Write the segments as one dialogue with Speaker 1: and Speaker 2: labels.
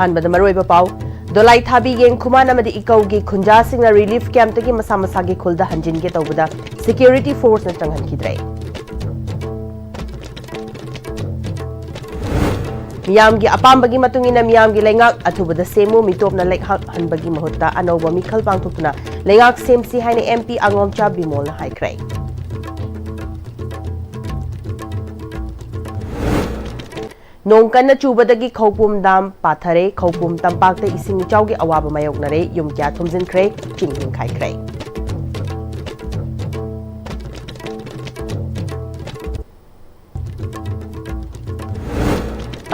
Speaker 1: ꯑꯍꯥꯟꯕꯗ ꯃꯔꯨꯑꯣꯏꯕ ꯄꯥꯎ ꯗꯣꯂꯥꯏ ꯊꯥꯕꯤ ꯌꯦꯡ ꯈꯨꯃꯥꯟ ꯑꯃꯗꯤ ꯏꯀꯧꯒꯤ ꯈꯨꯟꯖꯥꯁꯤꯡꯅ ꯔꯤꯂꯤꯐ ꯀꯦꯝꯞꯇꯒꯤ ꯃꯁꯥ ꯃꯁꯥꯒꯤ ꯈꯨꯜꯗ ꯍꯟꯖꯤꯟꯒꯦ ꯇꯧꯕꯗ ꯁꯦꯀ꯭ꯌꯨꯔꯤꯇꯤ ꯐꯣꯔꯁꯅ ꯆꯪꯍꯟꯈꯤꯗ꯭ꯔꯦ꯫ ꯃꯤꯌꯥꯝꯒꯤ ꯑꯄꯥꯝꯕꯒꯤ ꯃꯇꯨꯡ ꯏꯟꯅ ꯃꯤꯌꯥꯝꯒꯤ ꯂꯩꯉꯥꯛ ꯑꯊꯨꯕꯗ ꯁꯦꯝꯃꯨ ꯃꯤꯇꯣꯞꯅ ꯂꯩꯍꯟꯕꯒꯤ ꯃꯍꯨꯠꯇ ꯑꯅꯧꯕ ꯃꯤꯈꯜ ꯄꯥꯡꯊꯣꯛꯇꯨꯅ ꯂꯩꯉꯥꯛ ꯁꯦꯝꯁꯤ ꯍꯥꯏꯅ MP ꯑꯉꯣꯝꯆꯥ ꯕꯤꯃꯣꯜꯅ ꯍꯥꯏꯈ꯭ꯔꯦ꯫ ꯅꯣꯡ ꯀꯟꯅ ꯆꯨꯕꯗꯒꯤ ꯈꯧꯄꯨꯝ ꯗꯥꯝ ꯄꯥꯊꯔꯦ, ꯈꯧꯄꯨꯝ ꯇꯝꯄꯥꯛꯇ ꯏꯁꯤꯡ ꯏꯆꯥꯎꯒꯤ ꯑꯋꯥꯕ ꯃꯥꯌꯣꯛꯅꯔꯦ, ꯌꯨꯝ ꯀꯌꯥ ꯊꯨꯝꯖꯤꯟꯈ꯭ꯔꯦ, ꯆꯤꯡ ꯅꯤꯡꯈꯥꯏꯈ꯭ꯔꯦ꯫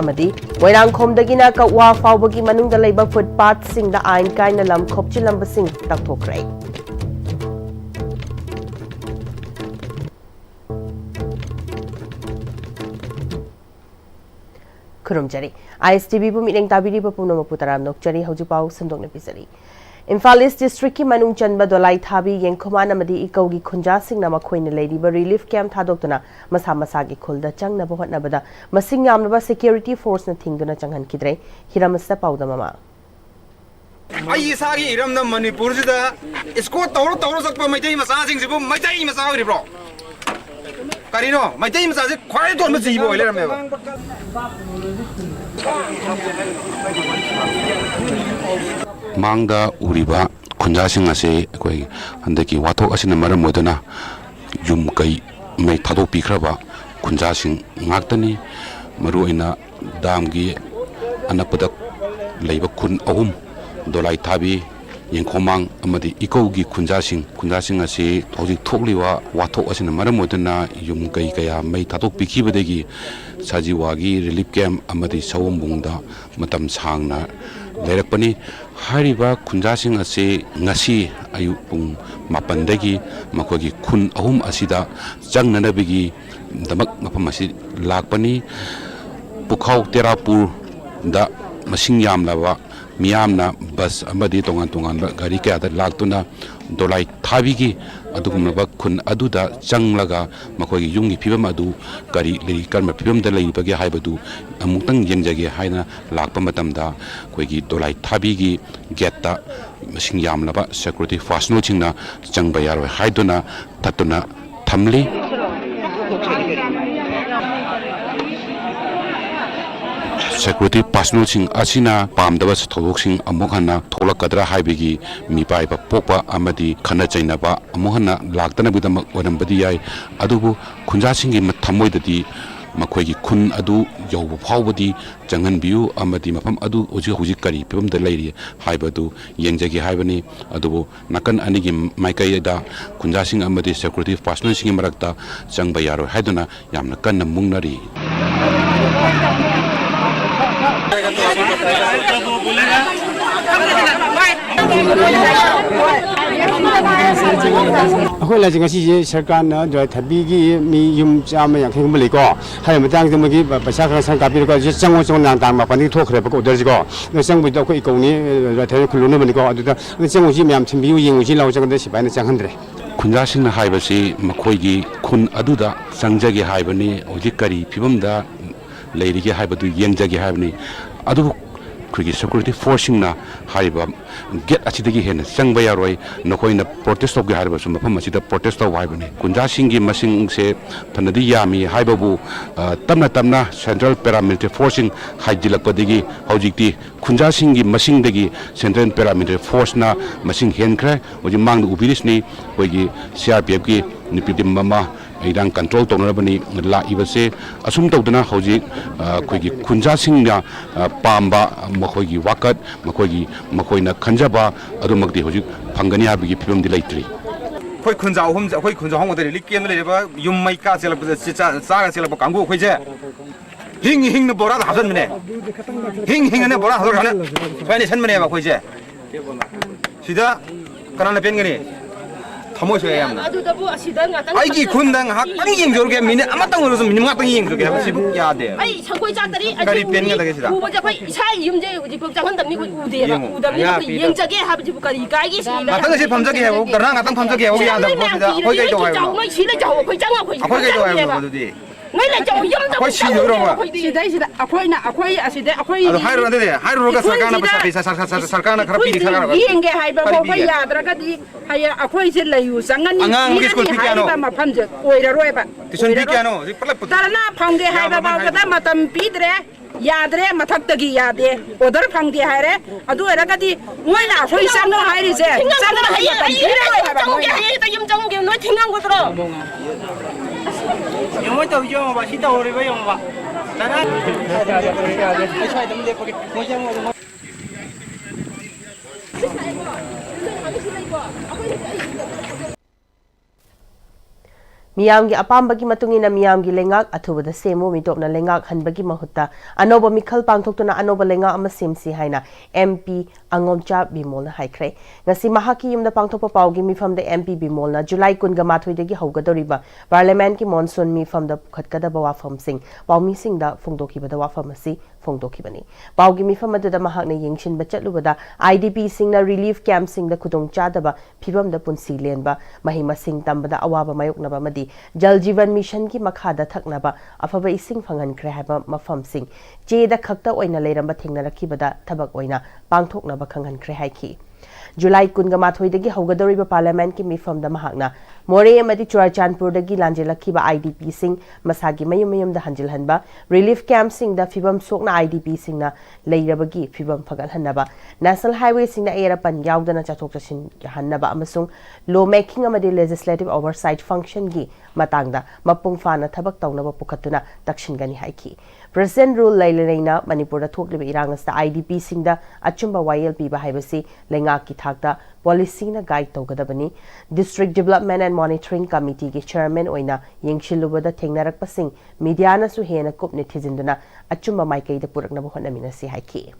Speaker 1: ꯑꯃꯗꯤ ꯃꯣꯏꯔꯥꯡꯈꯣꯝꯗꯒꯤꯅ ꯀꯛꯋꯥ ꯐꯥꯎꯕꯒꯤ ꯃꯅꯨꯡꯗ ꯂꯩꯕ ꯐꯨꯠꯄꯥꯊꯁꯤꯡꯗ ꯑꯥꯏꯟ ꯀꯥꯏꯅ ꯂꯝ ꯈꯣꯞꯆꯤꯜꯂꯝꯕꯁꯤꯡ ꯇꯛꯊꯣꯛꯈ꯭ꯔꯦ꯫ ꯈꯨꯔꯨꯝꯖꯔꯤ ISTVꯕꯨ ꯃꯤꯠꯌꯦꯡ ꯇꯥꯕꯤꯔꯤꯕ ꯄꯨꯝꯅꯃꯛꯄꯨ ꯇꯔꯥꯝꯅ ꯅꯣꯛꯆꯔꯤ꯫ ꯍꯧꯖꯤꯛꯐꯥꯎ ꯁꯟꯗꯣꯛꯅ ꯄꯤꯖꯔꯤ꯫ ꯏꯝꯐꯥꯜ ꯏꯁ ꯗꯤꯁꯇ꯭ꯔꯤꯛꯀꯤ ꯃꯅꯨꯡ ꯆꯟꯕ ꯗꯣꯂꯥꯏ ꯊꯥꯕꯤ ꯌꯦꯡꯈꯨꯃꯥꯟ ꯑꯃꯗꯤ ꯏꯀꯧꯒꯤ ꯈꯨꯟꯖꯥꯁꯤꯡꯅ ꯃꯈꯣꯏꯅ ꯂꯩꯔꯤꯕ ꯔꯤꯂꯤꯐ ꯀꯦꯝꯞ ꯊꯥꯗꯣꯛꯇꯨꯅ ꯃꯁꯥ ꯃꯁꯥꯒꯤ ꯈꯨꯜꯗ ꯆꯪꯅꯕ ꯍꯣꯠꯅꯕꯗ ꯃꯁꯤꯡ ꯌꯥꯝꯂꯕ ꯁꯦꯀ꯭ꯌꯨꯔꯤꯇꯤ ꯐꯣꯔꯁꯅ ꯊꯤꯡꯗꯨꯅ ꯆꯪꯍꯟꯈꯤꯗ꯭ꯔꯦ꯫ ꯍꯤꯔꯝ ꯑꯁꯤꯗ ꯄꯥꯎꯗꯝ ꯑꯃ
Speaker 2: ꯑꯩ ꯏꯁꯥꯒꯤ ꯏꯔꯝꯗ ꯃꯅꯤꯄꯨꯔꯁꯤꯗ ꯏꯁꯀꯣꯔꯠ ꯇꯧꯔ ꯆꯠꯄ ꯃꯩꯇꯩ ꯃꯆꯥꯁꯤꯡꯁꯤꯕꯨ ꯃꯩꯇꯩ ꯃꯆꯥ ꯑꯣꯏꯔꯤꯕ꯭ꯔꯣ? ꯀꯔꯤꯅꯣ ꯃꯩꯇꯩ ꯃꯆꯥꯁꯦ ꯈ꯭ꯋꯥꯏ ꯇꯣꯟꯕ ꯖꯤꯕ ꯑꯣꯏ ꯂꯩꯔꯝꯃꯦꯕ꯫
Speaker 3: ꯃꯥꯡꯗ ꯎꯔꯤꯕ ꯈꯨꯟꯖꯥꯁꯤꯡ ꯑꯁꯤ ꯑꯩꯈꯣꯏ ꯍꯟꯗꯛꯀꯤ ꯋꯥꯊꯣꯛ ꯑꯁꯤꯅ ꯃꯔꯝ ꯑꯣꯏꯗꯨꯅ ꯌꯨꯝ ꯀꯩ ꯃꯩ ꯊꯥꯗꯣꯛꯄꯤꯈ꯭ꯔꯕ ꯈꯨꯟꯖꯥꯁꯤꯡ ꯉꯥꯛꯇꯅꯤ꯫ ꯃꯔꯨꯑꯣꯏꯅ ꯗꯥꯝꯒꯤ ꯑꯅꯛꯄꯗ ꯂꯩꯕ ꯈꯨꯟ ꯑꯍꯨꯝ ꯗꯣꯂꯥꯏ ꯊꯥꯕꯤ, ꯌꯦꯡꯈꯣꯃꯥꯡ ꯑꯃꯗꯤ ꯏꯀꯧꯒꯤ ꯈꯨꯟꯖꯥꯁꯤꯡ ꯑꯁꯤ ꯍꯧꯖꯤꯛ ꯊꯣꯛꯂꯤꯕ ꯋꯥꯊꯣꯛ ꯑꯁꯤꯅ ꯃꯔꯝ ꯑꯣꯏꯗꯨꯅ ꯌꯨꯝ ꯀꯩ ꯀꯌꯥ ꯃꯩ ꯊꯥꯗꯣꯛꯄꯤꯈꯤꯕꯗꯒꯤ ꯁꯖꯤꯋꯥꯒꯤ ꯔꯤꯂꯤꯐ ꯀꯦꯝꯞ ꯑꯃꯗꯤ ꯁꯑꯣꯝꯕꯨꯡꯗ ꯃꯇꯝ ꯁꯥꯡꯅ ꯂꯩꯔꯛꯄꯅꯤ꯫ ꯍꯥꯏꯔꯤꯕ ꯈꯨꯟꯖꯥꯁꯤꯡ ꯑꯁꯤ ꯉꯁꯤ ꯑꯌꯨꯛ ꯄꯨꯡ 7ꯗꯒꯤ ꯃꯈꯣꯏꯒꯤ ꯈꯨꯟ ꯑꯍꯨꯝ ꯑꯁꯤꯗ ꯆꯪꯅꯅꯕꯒꯤꯗꯃꯛ ꯃꯐꯝ ꯑꯁꯤ ꯂꯥꯛꯄꯅꯤ꯫ ꯄꯨꯈꯥꯎ ꯇꯦꯔꯥꯄꯨꯔꯗ ꯃꯁꯤꯡ ꯌꯥꯝꯂꯕ ꯃꯤꯌꯥꯝꯅ ꯕꯁ ꯑꯃꯗꯤ ꯇꯣꯉꯥꯟ ꯇꯣꯉꯥꯟꯕ ꯒꯥꯔꯤ ꯀꯌꯥꯗ ꯂꯥꯛꯇꯨꯅ ꯗꯣꯂꯥꯏ ꯊꯥꯕꯤꯒꯤ ꯑꯗꯨꯒꯨꯝꯂꯕ ꯈꯨꯟ ꯑꯗꯨꯗ ꯆꯪꯂꯒ ꯃꯈꯣꯏꯒꯤ ꯌꯨꯝꯒꯤ ꯐꯤꯕꯝ ꯑꯗꯨ ꯀꯔꯝꯕ ꯐꯤꯕꯝꯗ ꯂꯩꯕꯒꯦ ꯍꯥꯏꯕꯗꯨ ꯑꯃꯨꯛꯇꯪ ꯌꯦꯡꯖꯒꯦ ꯍꯥꯏꯅ ꯂꯥꯛꯄ ꯃꯇꯝꯗ ꯑꯩꯈꯣꯏꯒꯤ ꯗꯣꯂꯥꯏ ꯊꯥꯕꯤꯒꯤ ꯒꯦꯠꯇ ꯃꯁꯤꯡ ꯌꯥꯝꯂꯕ ꯁꯦꯀ꯭ꯌꯨꯔꯤꯇꯤ ꯄꯥꯔꯁꯣꯅꯦꯜꯁꯤꯡꯅ ꯆꯪꯕ ꯌꯥꯔꯣꯏ ꯍꯥꯏꯗꯨꯅ ꯊꯠꯇꯨꯅ ꯊꯝꯂꯤ꯫ ꯁꯦꯀ꯭ꯌꯨꯔꯤꯇꯤ ꯄꯥꯔꯁꯣꯅꯦꯜꯁꯤꯡ ꯑꯁꯤꯅ ꯄꯥꯝꯗꯕ ꯊꯧꯗꯣꯛꯁꯤꯡ ꯑꯃꯨꯛ ꯍꯟꯅ ꯊꯣꯛꯂꯛꯀꯗ꯭ꯔꯥ ꯍꯥꯏꯕꯒꯤ ꯃꯤꯄꯥꯏꯕ ꯄꯣꯛꯄ ꯑꯃꯗꯤ ꯈꯟꯅ ꯆꯩꯅꯕ ꯑꯃꯨꯛ ꯍꯟꯅ ꯂꯥꯛꯇꯅꯕꯒꯤꯗꯃꯛ ꯑꯣꯏꯔꯝꯕꯗꯤ ꯌꯥꯏ꯫ ꯑꯗꯨꯕꯨ ꯈꯨꯟꯖꯥꯁꯤꯡꯒꯤ ꯊꯃꯣꯏꯗꯗꯤ ꯃꯈꯣꯏꯒꯤ ꯈꯨꯟ ꯑꯗꯨ ꯌꯧꯕ ꯐꯥꯎꯕꯗꯤ ꯆꯪꯍꯟꯕꯤꯌꯨ ꯑꯃꯗꯤ ꯃꯐꯝ ꯑꯗꯨ ꯍꯧꯖꯤꯛ ꯀꯔꯤ ꯐꯤꯕꯝꯗ ꯂꯩꯔꯤ ꯍꯥꯏꯕꯗු ꯌꯦꯡꯖꯒꯦ ꯍꯥꯏꯕꯅꯤ꯫ ꯑꯗꯨꯕꯨ ꯅꯥꯀꯟ ꯑꯅꯤꯒꯤ ꯃꯥꯏꯀꯩꯗ ꯈꯨꯟꯖꯥꯁꯤꯡ ꯑꯃꯗꯤ ꯁꯦꯀ꯭ꯌꯨꯔꯤꯇꯤ ꯄꯥꯔꯁꯣꯅꯦꯜꯁꯤꯡꯒꯤ ꯃꯔꯛꯇ ꯆꯪꯕ ꯌꯥꯔꯣꯏ ꯍꯥꯏꯗꯨꯅ ꯌꯥꯝꯅ ꯀꯟꯅ ꯃꯨꯡꯅꯔꯤ꯫
Speaker 4: ꯑꯩꯈꯣꯏ ꯂꯩꯁꯤ ꯉꯁꯤꯁꯦ ꯁꯔꯀꯥꯔꯅ ꯗꯣꯂꯥꯏ ꯊꯥꯕꯤꯒꯤ ꯃꯤ ꯌꯨꯝ 150ꯒꯨꯝꯕ ꯂꯩꯀꯣ꯫ ꯍꯥꯏꯕ ꯃꯇꯥꯡꯁꯤꯗ ꯃꯣꯏꯒꯤ ꯄꯩꯁꯥ ꯈꯔ ꯁꯔꯀꯥꯔ ꯄꯤꯔꯒ ꯆꯪꯉꯣ ꯅꯨꯡꯗꯥꯡ ꯇꯥꯡ 7ꯗꯒꯤ ꯊꯣꯛꯈ꯭ꯔꯦꯕ ꯑꯣꯔꯗꯔꯁꯤꯀꯣ꯫ ꯆꯪꯕꯗ ꯑꯩꯈꯣꯏ ꯏꯀꯧꯅꯤ ꯗꯣꯂꯥꯏ ꯊꯥꯕꯤ ꯈꯨꯜꯂꯨꯅꯕꯅꯤꯀꯣ꯫ ꯑꯗꯨꯗ ꯆꯪꯉꯨꯁꯤ ꯃꯌꯥꯝ ꯊꯤꯟꯕꯤꯌꯨ ꯌꯦꯡꯉꯨꯁꯤ ꯂꯥꯎ ꯆꯪꯒꯗ ꯁꯤꯐꯥꯏꯅ ꯆꯪꯍꯟꯗ꯭ꯔꯦ꯫
Speaker 3: ꯈꯨꯟꯖꯥꯁꯤꯡꯅ ꯍꯥꯏꯕꯁꯤ ꯃꯈꯣꯏꯒꯤ ꯈꯨꯟ ꯑꯗꯨꯗ ꯆꯪꯖꯒꯦ ꯍꯥꯏꯕꯅꯤ, ꯍꯧꯖꯤꯛ ꯀꯔꯤ ꯐꯤꯕꯝꯗ ꯂꯩꯔꯤꯒꯦ ꯍꯥꯏꯕꯗꯨ ꯌꯦꯡꯖꯒꯦ ꯍꯥꯏꯕꯅꯤ꯫ ꯑꯗꯨꯕꯨ ꯑꯩꯈꯣꯏꯒꯤ ꯁꯦꯀ꯭ꯌꯨꯔꯤꯇꯤ ꯐꯣꯔꯁꯁꯤꯡꯅ ꯍꯥꯏꯔꯤꯕ ꯒꯦꯠ ꯑꯁꯤꯗꯒꯤ ꯍꯦꯟꯅ ꯆꯪꯕ ꯌꯥꯔꯣꯏ, ꯅꯈꯣꯏꯅ ꯄ꯭ꯔꯣꯇꯦꯁ ꯇꯧꯒꯦ ꯍꯥꯏꯔꯕꯁꯨ ꯃꯐꯝ ꯑꯁꯤꯗ ꯄ꯭ꯔꯣꯇꯦꯁ ꯇꯧꯕ ꯍꯥꯏꯕꯅꯤ꯫ ꯈꯨꯟꯖꯥꯁꯤꯡꯒꯤ ꯃꯁꯤꯡꯁꯦ ꯐꯅꯗꯤ ꯌꯥꯝꯃꯤ ꯍꯥꯏꯕꯕꯨ ꯇꯞꯅ ꯇꯞꯅ ꯁꯦꯟꯇ꯭ꯔꯦꯜ ꯄꯦꯔꯥꯃꯤꯂꯤꯇꯔꯤ ꯐꯣꯔꯁꯁꯤꯡ ꯍꯥꯏꯖꯤꯜꯂꯛꯄꯗꯒꯤ ꯍꯧꯖꯤꯛꯇꯤ ꯈꯨꯟꯖꯥꯁꯤꯡꯒꯤ ꯃꯁꯤꯡꯗꯒꯤ ꯁꯦꯟꯇ꯭ꯔꯦꯜ ꯄꯦꯔꯥꯃꯤꯂꯤꯇꯔꯤ ꯐꯣꯔꯁꯅ ꯃꯁꯤꯡ ꯍꯦꯟꯈ꯭ꯔꯦ꯫ ꯍꯧꯖꯤꯛ ꯃꯥꯡꯗ ꯎꯕꯤꯔꯤꯁꯤꯅꯤ ꯑꯩꯈꯣꯏꯒꯤ CRPFꯀꯤ ꯅꯨꯄꯤ ꯇꯤꯝ ꯑꯃ ꯏꯔꯥꯡ ꯀꯟꯇ꯭ꯔꯣꯜ ꯇꯧꯅꯕꯅꯤ ꯂꯥꯛꯏꯕꯁꯦ꯫ ꯑꯁꯨꯝ ꯇꯧꯗꯨꯅ ꯍꯧꯖꯤꯛ ꯑꯩꯈꯣꯏꯒꯤ ꯈꯨꯟꯖꯥꯁꯤꯡꯅ ꯄꯥꯝꯕ ꯃꯈꯣꯏꯒꯤ ꯋꯥꯀꯠ ꯃꯈꯣꯏꯅ ꯈꯟꯖꯕ ꯑꯗꯨꯃꯛꯇꯤ ꯍꯧꯖꯤꯛ ꯐꯪꯒꯅꯤ ꯍꯥꯏꯕꯒꯤ ꯐꯤꯕꯝꯗꯤ ꯂꯩꯇ꯭ꯔꯤ꯫
Speaker 2: ꯑꯩꯈꯣꯏ ꯈꯨꯟꯖꯥ ꯑꯍꯨꯝꯗ ꯔꯤꯂꯤꯐ ꯀꯦꯝꯞꯇ ꯂꯩꯔꯤꯕ ꯌꯨꯝ ꯃꯩ ꯀꯥ ꯆꯦꯜꯂꯛꯄꯗ ꯆꯥꯒ ꯆꯦꯜꯂꯛꯄ ꯀꯥꯡꯕꯨ ꯑꯩꯈꯣꯏꯁꯦ ꯍꯤꯡꯅ ꯕꯣꯔꯥꯗ ꯍꯥꯞꯆꯟꯕꯅꯦ꯫ ꯍꯤꯡꯅ ꯕꯣꯔꯥ ꯍꯥꯞꯆꯟꯕꯅꯦ ꯁꯨꯃꯥꯏꯅ ꯂꯩꯁꯟꯕꯅꯦꯕ ꯑꯩꯈꯣꯏꯁꯦ꯫ ꯁꯤꯗ ꯀꯅꯥꯅ ꯄꯦꯟꯒꯅꯤ? ꯊꯃꯣꯏ ꯁꯣꯛꯑꯦ ꯌꯥꯝꯅ꯫ ꯑꯩꯒꯤ ꯈꯨꯟꯗ ꯉꯥꯏꯍꯥꯛꯇꯪ ꯌꯦꯡꯖꯔꯨꯒꯦ, ꯃꯤꯅꯤꯠ ꯑꯃꯇꯪ ꯑꯣꯏꯔꯁꯨ ꯃꯤꯅꯤꯠ ꯉꯥꯛꯇꯪ ꯌꯦꯡꯖꯔꯨꯒꯦ ꯍꯥꯏꯕꯁꯤꯕꯨ ꯌꯥꯗꯦ꯫
Speaker 5: ꯑꯩ ꯁꯪꯒꯣꯏ ꯆꯥꯛꯇꯔꯤ
Speaker 2: ꯀꯔꯤ ꯄꯦꯟꯒꯗꯒꯦ ꯁꯤꯗ?
Speaker 5: ꯎꯕꯁꯦ ꯑꯩꯈꯣꯏ ꯏꯁꯥꯒꯤ ꯌꯨꯝꯁꯦ ꯍꯧꯖꯤꯛꯐꯥꯎ ꯆꯪꯍꯟꯗꯕꯅꯤ ꯑꯩꯈꯣꯏ ꯎꯗꯦꯕ꯫ ꯎꯗꯕꯅꯤꯅ ꯑꯩꯈꯣꯏ ꯌꯦꯡꯖꯒꯦ ꯍꯥꯏꯕꯁꯤꯕꯨ ꯀꯔꯤ ꯀꯥꯏꯒꯦ ꯁꯤꯅꯤꯗ꯫
Speaker 2: ꯉꯥꯛꯇꯪ ꯑꯁꯤ ꯐꯝꯖꯒꯦ ꯍꯥꯏꯕ ꯇꯔꯥ ꯉꯥꯛꯇꯪ ꯐꯝꯖꯒꯦ ꯍꯥꯏꯕ ꯌꯥꯗꯕ ꯄꯣꯠꯁꯤꯗ ꯑꯩꯈꯣꯏ ꯀꯩ ꯇꯧ ꯍꯥꯏꯕꯅꯣ?
Speaker 5: ꯅꯣꯏ ꯁꯤ ꯂꯩ ꯆꯥꯎ ꯑꯩꯈꯣꯏ ꯆꯪꯉ
Speaker 2: ꯑꯩꯈꯣꯏ ꯀꯩ ꯇꯧ ꯍꯥꯏꯕꯅꯣ ꯑꯗꯨꯗꯤ?
Speaker 5: Ngay lại cháu yếm
Speaker 2: Khói xì rồi đâu mà.
Speaker 5: Xì đấy, akhoi na, akhoi
Speaker 2: Ado hai ro ande hai ro ga sarkar na khara pi khara.
Speaker 5: Yeng ge hai ba ko fa ya dra ga di hai akhoi se layu sangan ni.
Speaker 2: Angang ke school pi kya no.
Speaker 5: Ma pham je oi ra roi ba.
Speaker 2: Tison pi kya no.
Speaker 5: Tarna phang ge hai ba ba ga matam pi dre. Yadre mathak tagi yade odar phang di hai re adu era ga di moi na akhoi sang no hai ri je sang na hai matam pi ra roi ba jong ge hai ta yum jong ge noi thingang go tro.
Speaker 6: Yung mo tao yung ba si tao rin ba yung ba? Tara. Ay siya dami pag mo siya mo.
Speaker 1: Miyamgi apambagi matungina miyamgi lengak athubada semo mitopna lengak hanbagi mahutta anoba mikhal pangthoktuna anoba lengak ama semsi haina MP Angomcha Bimolna haikre ngasi mahaki yumda pangthokpa pawgi mifamda MP Bimolna July 18 dagi haugadoriba parliament ki monsoon mifamda khatkada bawafam sing pawmi singda phongdokibada wafam asi phongdokibani pawgi mifam adada mahakna yengshin bachatluba IDP singna relief camp singda khudong chadaba phibamda punsi lenba mahima sing tambada awaba mayoknaba madi Jal Jeevan Mission ki makhada thaknaba afaba ising phangan kre haba mafam sing cheda khakta oina leiramba thengnarakibada thabak oina pangthoknaba khangan kre haiki July 18 dagi haugadoriba parliament ki mifamda mahakna More amadi Churachandpur dagi lanjelakhiba IDP sing masagi mayum da hanjilhanba relief camp sing da fibam sokna IDP sing na leirabagi fibam fagalhanaba national highway sing na erapan yaudana chathok chashin hannaba amasung law making amadi legislative oversight function gi matangda mapung fana thabak tawnaba pukhatuna takshin gani haiki President rule Lailena Manipur Thokliba Irangasta IDP Singda Achumba YLP Bahibasi Lengaki Thakta Policy na guide Togadabani District Development and Monitoring Committee ki Chairman Oina Yengshilubada Tengnarak Pasing Mediana Suhena Kupni Tizinduna Achumba Maikay the Puraknabu Honamina Si Haiki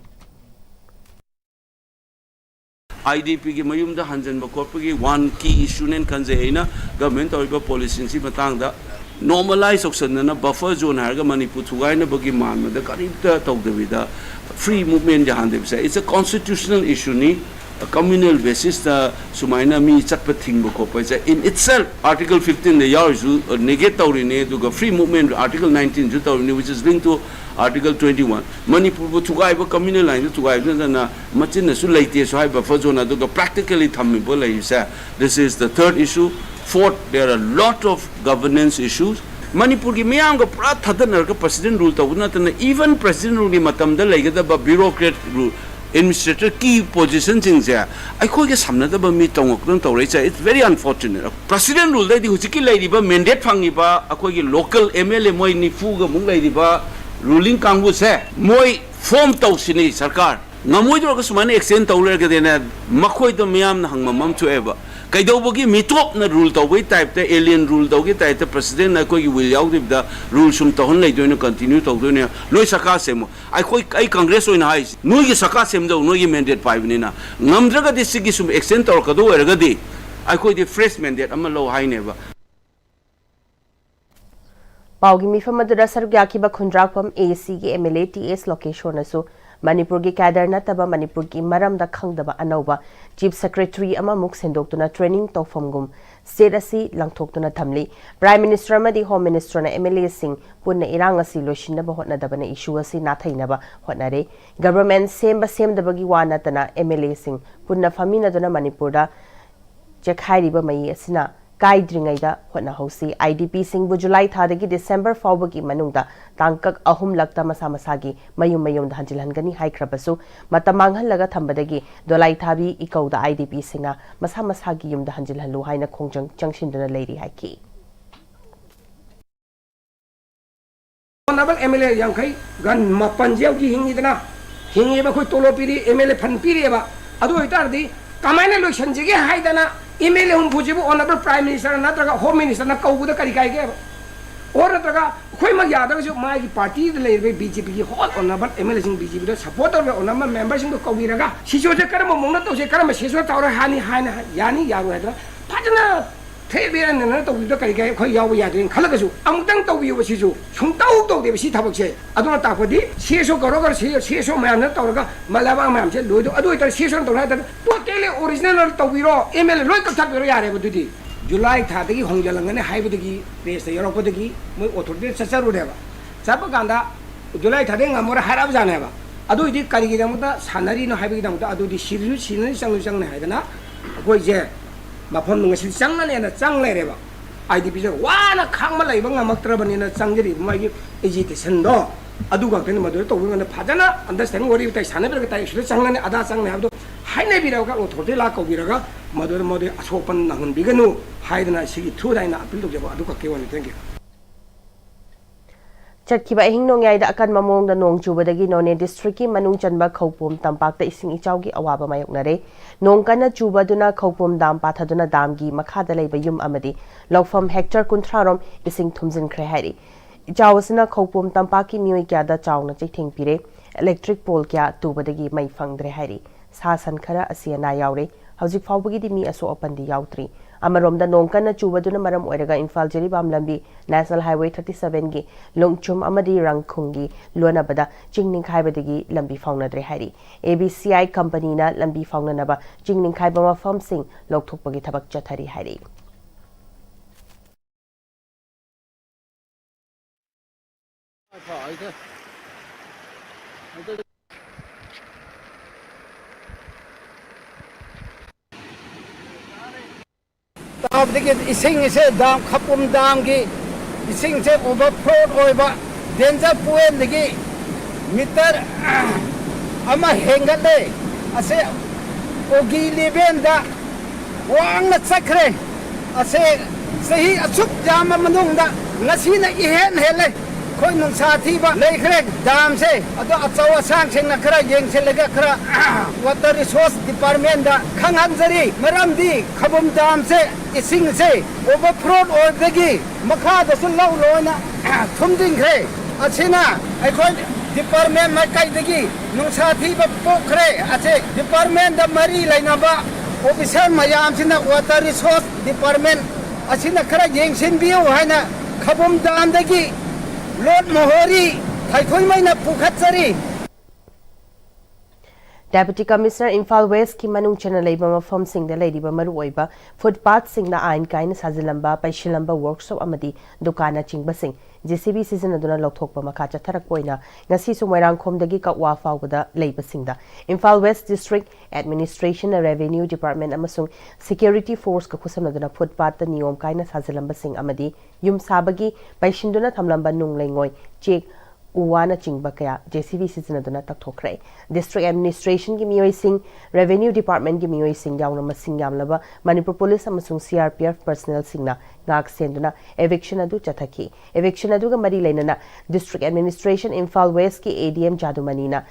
Speaker 7: IDP ki mayum da hanjan ba corporate ki one key issue nen kanze ina government or policy si matang da normalize option na buffer zone harga Manipur thugai na bagi man da karibta tawdavida free movement jahan de it's a constitutional issue ni a communal basis da sumaina mi chatpa thing ba ko in itself article 15 the years negate tawri ne duga free movement article 19 ju tawri which is linked to Article 21 Manipur bu thugai ba communal line thugai na machin na su laite so hai buffer zone aduga practically thammi bo lai sa this is the third issue Fourth, there are a lot of governance issues. Manipur ki miyam ka pura thadanar ka president rule tawna tana even president rule ki matam da laigada ba bureaucrat rule administrator key position sing ja ai khoi ke samna da ba mi tongok don tawrai cha it's very unfortunate president rule da di hujiki lairi ba mandate phangi ba akoi ki local MLA moi ni fu ga mung lairi ba ruling kangbu se moi form tawsini sarkar ngamoi do ka sumane extend tawler ka dena makhoi da miyam na hangma mam chu eba Kaidobogi mitop na rule tawai type the alien rule tawai type the president na koi will yaw the rule sum tahon lai doina continue taw doina noi saka semo ai koi ai congress oina hai noi gi saka sem do noi gi mandate 5 ni na ngamdra ga disigi sum extend taw ka do erga di ai koi the fresh mandate amma low high neba
Speaker 1: Paugi mi famadura sargya ki ba khundrapam AC gi MLA TS location na so Manipur ki cadre nataba Manipur ki maram da khangdaba anauba Chief Secretary ama muk sendoktuna training tawfamgum state asi langthoktuna thamli Prime Minister amadi Home Minister na MLA sing punna irang asi loishinaba hotnadaba na issue asi nathainaba hotnare government semdabagi wana tana MLA sing punna famina dona Manipur da chekhairiba mai asina Kaidringaida hotna hosi IDP sing bu July thadagi December fawbagi manungda tangkak ahum lakta masamasagi mayum da hanjilhangani haikrabasu matamanghallaga thambadagi dolai thabi ikauda IDP singa masamasagi yumda hanjilhanlu haina khongjang changshinduna leiri haiki
Speaker 8: Honorable MLA Yankai gan mapanjau ki hingidana hingiba khoi tolo piri MLA phan piri ba adu itardi kamaina lo sanjige haidana MLA hum pujibu Honorable Prime Minister natraga Home Minister na kaubuda kari kai ge or natraga khoi ma yada jo mai ki party de le BJP ki hot Honorable MLA sing BJP da supporter be Honorable member sing ko kaubiraga sijo je karama mongna to je karama seso tawra hani yani yaru hadra phajna thebira na to bi kari kai khoi yaw ya de khala ga ju amtang to bi si ju sung tau to de si thabak che aduna ta khodi seso karo gar seso ma na tawra malaba ma che lo do adu ita seso to na to tele original to bi ro MLA loi ka thak bi ro ya re bu di July थादगी होंजलंगने हाइबदगी press यरोपदगी मोय authority चचरुदेबा चापकांदा जुलाई थादे ngамोरा हाराब जानेबा अदुइदि कारिगिदमता सानारिनो हाइबगिदमता अदुदि सिरनि चंगने हायदना अखोय जे मफम ngasi चंगनानेना चंगलेरेबा IDP जे वाना खांगमा लाइबा ngमक्त्रबनिना चंगजरि मागी education दो अदुगक्तनि मदुर तोबगने फाजना understanding वरि ताइ सानेबरग ताइ सुले चंगनाने आदा चंगने हाबदो हाइने बिरावगा authority ला कौबिरगा मदुर मदे असोपन नंगन बिगनु हाइदना सिगी थुदाइना appeal तोजबा अदुका केवनि thank you
Speaker 1: चटखिबा अहिंग नोंयाइदा अकन ममोंगदा नोंग चुबदगी नोने डिस्ट्रिक्ट की मनुंग चनबा खौपुम तंपाकता इसिंग इचाउगी अवाबा मायोकनरे नोंग कन्ना चुबदुना खौपुम दाम पाथदुना दामगी मखादा लैबा युम अमदी लौफम हेक्टर 30 रोम इसिंग थुमजिनख्रे हाइरि इचावसना खौपुम तंपाकी मियोय क्यादा चाउना चिथिंग पिरे इलेक्ट्रिक पोल क्या तुबदगी मै फंगद्रे हाइरि सासन खरा असियना यावरे हौजिक फाउबगी मी असो अपंदी याउत्री अमरोमदा नोंकन चुबदुना मरम ओइरगा इम्फाल जिरिबाम लंबी नेशनल हाईवे 37 गी लोंगचुम अमदी रंगखुंगी लोनाबदा चिंगनिंग खाइबदगी लंबी फाउनद्रे हाइरि एबीसीआई कंपनीना लंबी फाउननबा चिंगनिंग खाइबा मफम सिंग लोकथोकपगी थबक चथरी हाइरि
Speaker 9: ताबदगी इसिंग से दाम खपुम दाम की इसिंग से ओवरफ्लो होइबा डेंजर पॉइंट दगी मीटर अमा हेंगले असे ओगी लेवल दा वांगना चखरे असे सही अचुक जाम मनुंग दा ngasi इहेन हेले खोई नुंसा थीबा लेखरे दाम से अदो अचौ असांग सेंग खरा येंग से लगा खरा वाटर रिसोर्स डिपार्टमेंट दा खंगहंजरी मरमदी खबुम दाम से इसिंग से ओवरफ्लो ओरदगी मखा दसु लौ लोना थुमदिंग रे अछिना अखोई डिपार्टमेंट माइकाइदगी नुंसा थीबा पोखरे अचे डिपार्टमेंट दा मरी लाइनाबा ऑफिसर मयाम सिना वाटर रिसोर्स डिपार्टमेंट अछिना खरा येंग सिनबियो हाइना खबुम दाम दगी लोड मोहरी थाइखोई मैना पुखतसरी
Speaker 1: Deputy Commissioner Imphal West ki manung chana leiba mafam sing da leiba maru oiba footpath sing na ain kain sajilamba paishilamba workshop amadi dukana chingba sing JCB season aduna lokthokpa makha chatharak poina ngasi su moirang khomdagi ka wa fawda leiba sing da Imphal West District Administration Revenue Department amasung Security Force ka khusam aduna footpath da niyom kain sajilamba sing amadi yum sabagi paishinduna thamlamba nung lengoi check उवाना चिंगबा कया JCB सिजनदुना तकथोखरे district administration की मियोई सिंह revenue department की मियोई सिंह यावना मसिंग यामलबा मणिपुर पुलिस अमसुंग CRPF पर्सनल सिंगना नाग सेंदुना एविक्शन अदु चथकी एविक्शन अदु ग मरी लेनना डिस्ट्रिक्ट एडमिनिस्ट्रेशन इम्फाल वेस्ट की ADM जादुमनीना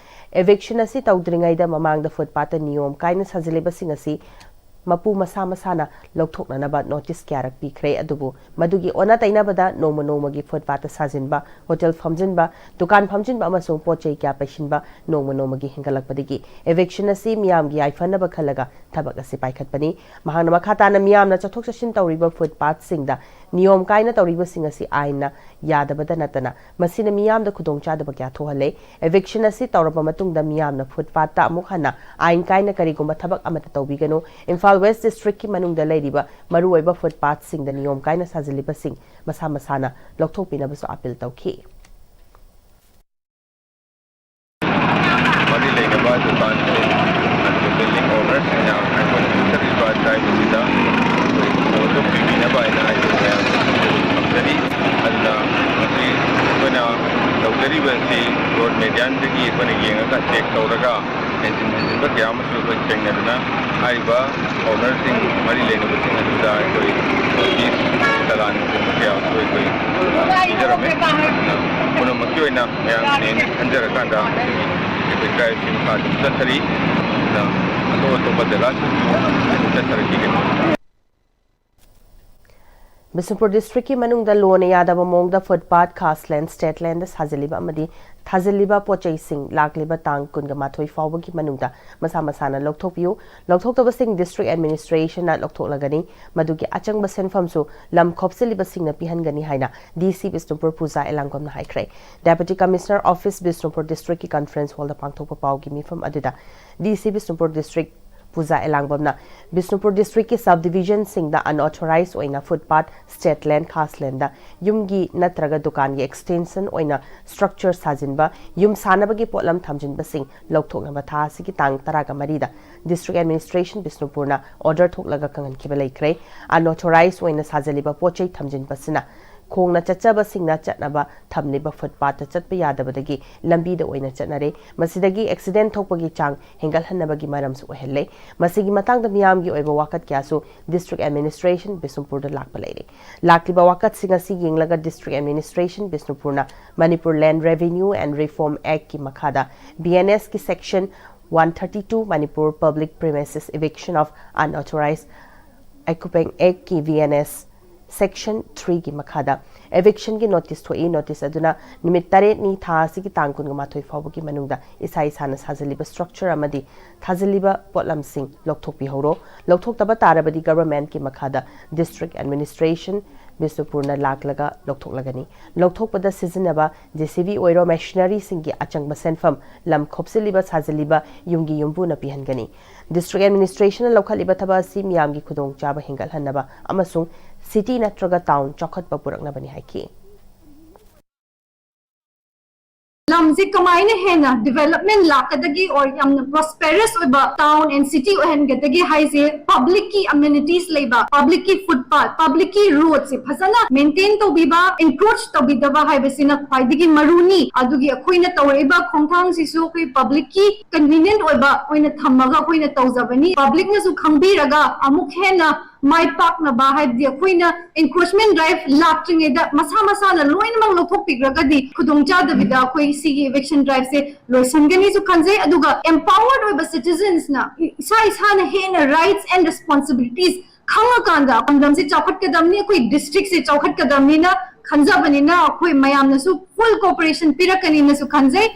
Speaker 1: एविक्शन असि तौद्रिंगाइदा ममांगदा फुटपाथ नियम काइना सजलेबा सिंग असि मपू मसा मसाना लौथोकनबा नोटिस क्यारक पीखरे अदुबु मदुगी ओना तैनाबदा नोम नोमगी फुटपाथ साजिनबा होटल फमजिनबा दुकान फमजिनबा अमसुंग पोचै क्या पैसिनबा नोम नोमगी हिंगलकपदगी एविक्शन असि मियामगी आइफनबा खलगा थबक असि पाइखतपनी महांगना मखाताना मियामना चथोक चसिन तौरिबा फुटपाथ सिंगदा नियम काइना तौरिबा सिंग असि आइनना यादबदा नतना मसिना मियामदा खुदोंग चादबा क्या थोहले एविक्शन असि तौरबा मतुंगदा मियामना फुटपाथ अमुक हना आइन काइना करिगुंबा थबक अमता तौबिगनो इम्फाल West District की मनुंग दलैरिबा मरुओइबा फुटपाथ सिंग द नियम काइना साजिलिबा सिंग मसा मसाना लौथोकपिनबसु अपील तौखि
Speaker 10: मनी लेनबा दुकान से building owner Singh iPhone service time सिदा फोटो पिबिनबा इन आइफोन कंपनी अल्ला मसी कोना लौदरीबा से रोड मेडियन दगी कोना येंगा चेक तौरगा इंजिन क्या मसू को चेंगना आइबा ओनर सिंह मरी लेने को सिंह जुदा कोई इस तलान को क्या कोई इधर में उन मक्यों ना मैं ने अंदर कांदा ये ड्राइव सिंह का सतरी ना तो बदला सतरी के
Speaker 1: बिसुपुर डिस्ट्रिक्ट की मनुंग लोन यादव मोंग फुटपाथ खासलैंड स्टेट लैंड साजिलिबा अमदी थाजिलिबा पोचै सिंह लाकलिबा तांग कुनगा माथोई फावबगी मनुंग मसा मसाना लौथोकपियो लौथोकतब सिंह डिस्ट्रिक्ट एडमिनिस्ट्रेशन ना लौथोकलगनी मदुगी अचंग सेनफमसु लम खोपसिलिबा सिंह पिहनगनी हाइना DC बिष्णुपुर पूजा एलांगम हाइख्रे deputy commissioner office Bishnupur district की कॉन्फ्रेंस हॉल दा पांगथोकपा पावगी मिफम अदुदा DC Bishnupur district Puja Elangbamna Bisnupur District ki subdivision singda unauthorized oina footpath state land khas land da yumgi natraga dukan gi extension oina structure sajinba yum sanabagi potlam thamjinba sing lokthokna batha sigi tang taraga marida district administration Bisnupurna order thoklaga kangan kiba laikre unauthorized oina sajaliba pochei thamjinba sina khongna chachaba singna chatnaba thamliba footpath chatpa yadabadagi lambi da oina chatnare masidagi accident thokpagi chang hengal hannabagi maramsu ohelle masigi matang da miyam gi oiba wakat kyasu district administration Bisnupur da lakpa leire lakliba wakat singa si yenglaga district administration Bisnupurna Manipur Land Revenue and Reform Act ki makhada BNS ki section 132 Manipur Public Premises Eviction of Unauthorized Occupying Act ki VNS Section 3 ki makhada eviction ki notice thoi notice aduna nimit tare ni tha sigi tangkun ma thoi fabu ki manungda isai sana sajaliba structure amadi thajaliba potlam sing lokthok pi horo lokthok taba tarabadi government ki makhada district administration Bisnupurna laklaga lokthok lagani lokthok pada sizinaba JCB oiro machinery singi achangba senfam lam khopsiliba sajaliba yumgi yumbu na pihangani district administration lokhaliba thaba si miyamgi khudong chaba hingal hanaba amasung city natraga town chokhat papurak na bani haiki
Speaker 11: lamzi kamaine hena development lakadagi or yamna prosperous oba town and city ohen gadagi haise public ki amenities leiba public ki footpath public ki roads se phasana maintain to biba encroach to bidaba haibesina khwaidigi maruni adugi akhoina tawreba khongthang sisu koi public ki convenient oba oina thamaga koina tawjabani public na su khangbiraga amuk hena mai pak na ba haib dia koina encroachment drive laktinge da masa masa na loin mang lothok pigragadi khudongcha da bida koi sigi eviction drive se loisangani su khanjai aduga empowered oiba citizens na isa isa na hena rights and responsibilities khanga kanda amdam se chawkhat kadamni koi district se chawkhat kadamni na khanjabani na koi mayam na su full cooperation pirakani na su khanjai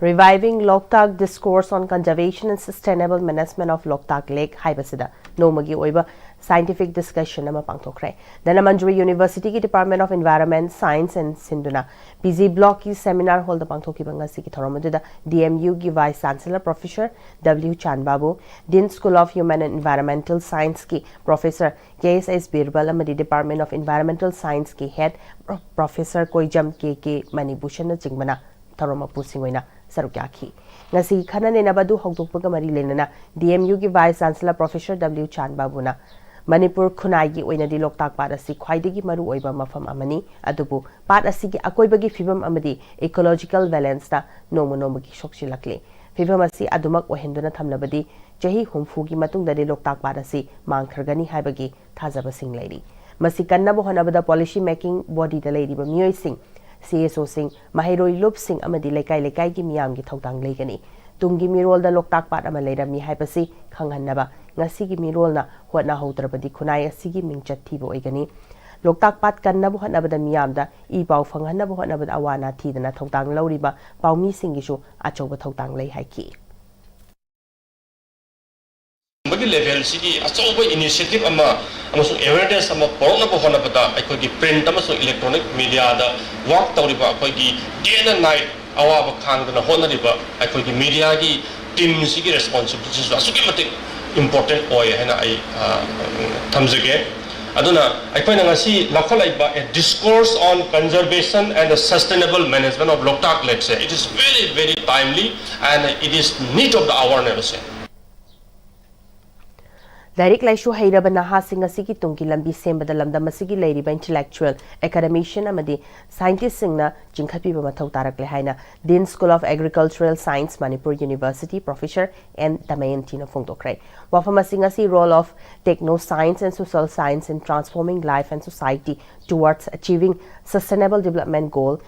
Speaker 1: Reviving Loktak Discourse on Conservation and Sustainable Management of Loktak Lake Haibasida Nomagi Oiba Scientific Discussion Nama Pangtokre. Then Manipuri University ki Department of Environment, Science and Sinduna PZ Block ki Seminar Hall the Pangtoki Bangasi ki Thoromaduda DMU ki Vice Chancellor Professor W. Chan Babu Dean School of Human and Environmental Science ki Professor KSS Birbal Amadi Department of Environmental Science ki Head Professor Koijam K.K. Manibushan Jingbana Thoroma Pusingwena Sarukaki. Ngasi khana ne nabadu hokdokpaga mari lenana DMU ki Vice Chancellor Professor W. Chan Babuna Manipur khunai gi oina di Loktak Pat asi khwaidagi maru oiba mafam amani adubu pat asi gi akoibagi fibam amadi ecological balance ta nomo gi shokchi lakle fibam asi adumak ohenduna thamlabadi chahi humfu gi matung da di Loktak Pat asi mangkhargani haibagi thajaba sing leiri masi kanna bo hanabada policy making body da leiri ba miyoi sing CSO sing Mahiroi Lup sing amadi lekai ki miyam gi thotang leigani tungi mirol da Loktak Pat ama leirami haibasi khanghanaba ngasi gi mirol na hotna hotrabadi khunai asigi mingchat thibo oigani Loktak Pat kanna bu hanabada miyam da I pau phanghanna bu hanabada awana thidana thotang lauriba paumi singisu achoba thotang lei haiki
Speaker 12: bagi level sigi achoba initiative amasung awareness porona bo hona bata aikogi print amasung electronic media da work tawriba aikogi day and night awa khangdana hona riba aikogi media gi team sigi responsibility su asuki matik important oy hena ai thamjage aduna aikoina ngasi lakhalaiba a discourse on conservation and the sustainable management of Loktak Lake say it is very timely and it is need of the awareness.
Speaker 1: Direct Laishu Hairaba Nahasing Asiki Tunki Lambi Sembada Lamda Masigi Lady by intellectual academician Amadi scientist Singna Jinkapi Matau Tarak Lehaina Dean School of Agricultural Science Manipur University Professor and Damayan Tina Fungdokre. Wafamasingasi role of techno science and social science in transforming life and society towards achieving sustainable development goal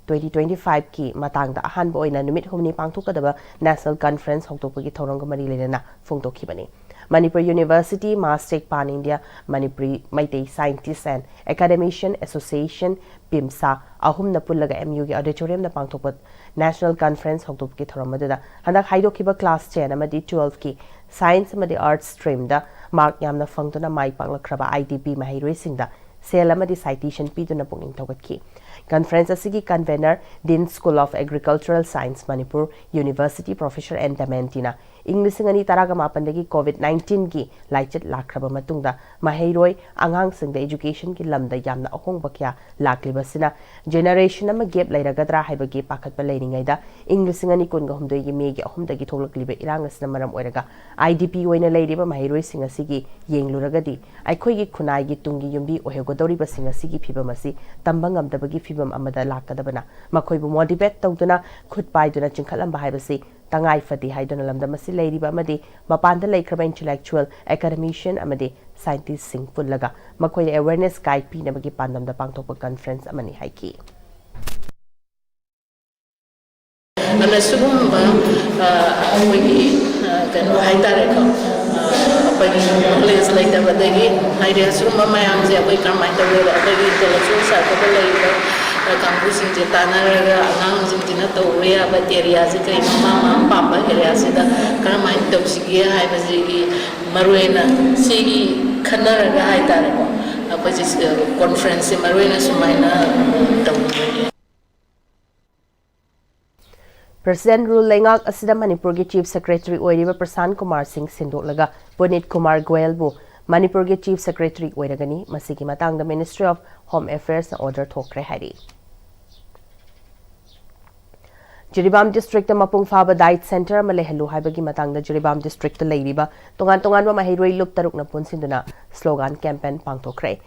Speaker 1: 2025 ki matang da ahan bo ina numit humni pangthukadaba national conference hoktoki thorong mari lena fungtokibani Manipur University Master Pan India Manipuri Maitei Scientists and Academician Association PIMSA ahum na pullaga MU gi auditorium na pangthokpat national conference hoktoki thoromadada handak haidokiba class 10 amadi 12 ki science amadi arts stream da mark yamna fangtuna mai panglakhraba IDP mahiroi singda sel amadi citation piduna punging tawgatki conference asigi convener Dean School of Agricultural Science Manipur University Professor N Damentina English ngani taraga mapandagi COVID-19 gi laichet lakraba matungda maheiroi angang singda education ki lamda yamna ahong bakya laklibasina generation ama gap lairagadra haibagi pakhatpa leiringaida English ngani kunga humdoi gi megi ahumdagi thoglakliba irangasna maram oiraga IDP oina leiriba maheiroi singa sigi yengluragadi aikhoi gi khunai gi tungi yumbi ohegodori basinga sigi phibamasi tambangam dabagi phibam amada lakadabana makhoibu motivate tawduna khutpaiduna chingkhalamba haibasi tangai fati haidona lamda masi leiriba amadi mapanda leikraba intellectual academician amadi scientist sing pullaga makhoi awareness guide pi nabagi pandamda pangthokpa conference amani haiki
Speaker 13: ana sugumba awagi kanu haitare ko apagi place like da badagi haire sugumba mayam je apai kamai ta wera apagi intellectual circle leiba kampu sing je tanaraga angang jintina to wea bacteria je kai mama papa area se da kamai toxiki hai bazigi maruena sigi khanaraga haitare ko apai conference maruena sumaina tawwe
Speaker 1: President Rule Lengak asida Manipur ki Chief Secretary oiriba Prasan Kumar Singh sindolaga Punit Kumar Goyal bu Manipur ki Chief Secretary oiragani masigi matang the Ministry of Home Affairs na order thokre hari Jiribam District the Mapung Faba Diet Center malehelu haibagi matang the Jiribam District the leiriba tongan ba mahiroi lup taruk na punsinduna slogan campaign pangthokre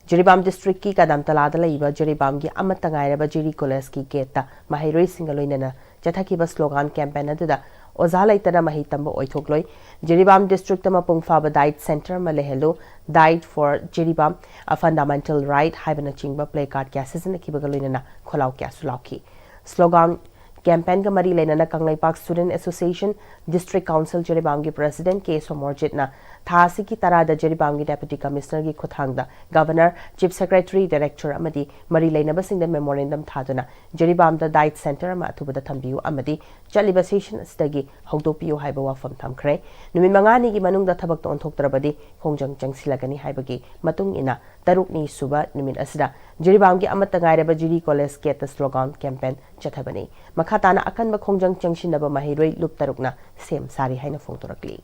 Speaker 1: Jiribam District ki kadam talada leiba Jiribam gi amatangairaba Jiri College ki gate mahiroi singaloinana Jathakiba slogan campaign aduda Ozala itana mahi tamba oithokloi Jiribam District Mapung Faba Diet Center malehelu Diet for Jiribam a fundamental right haibana chingba play card kya season kibagaloinana kholau kya sulauki slogan campaign ka mari lenana Kanglai Park Student Association District Council Jiribam gi President K Somorjit na thasi ki tarada Jiribam gi Deputy Commissioner gi khuthangda Governor Chief Secretary Director amadi mari lenaba singda memorandum thaduna Jiribam da Diet Center ama athubada thambiu amadi chaliba session astagi hogdopiu haiba wafam thamkhre numin mangani gi manungda thabak to onthoktrabadi khongjang changsilagani haibagi matung ina tarukni suba numin asida Jiribam gi amatangairaba Jiri College gate slogan campaign chathabani makhatana akanba khongjang changsinaba mahiroi lup tarukna sem sari haina phongtorakli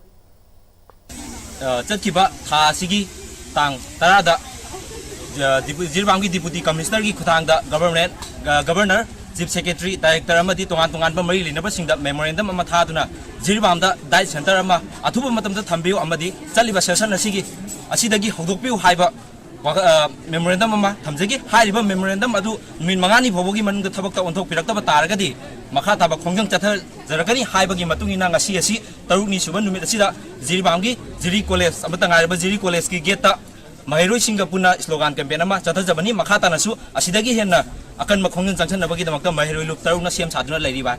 Speaker 6: चतकिबा थासिगी Thang तरादा जिरबांगी deputy commissioner की खुतांगदा governor chief secretary director अमदी तोंगान तोंगान मरी लिनबा सिंगदा memorandum अमा थादुना जिरबांदा diet centre अमा अथुबा मतमदा थंबियो अमदी चलिबा session असिगी असिदगी हौदोकपिउ हाइबा memorandum अमा थमजगी हाइरिबा memorandum अदु नुमिन मंगानी फोबोगी मनुंगदा थबकता ओंथोक पिरक्तबा तारगदी मखा ताबा खोंजंग चथर जरगनी हाइबगी मतुंगिना ngasi asi tarukni suba numit asida Jiribamgi Jiri College amatangaiba Jiri College ki gate ta mahiroi singapuna slogan campaign ama chathajabani makha tanasu asidagi henna akan makhongjang changchanabagi damakta mahiroi lup tarukna sem saduna leiriba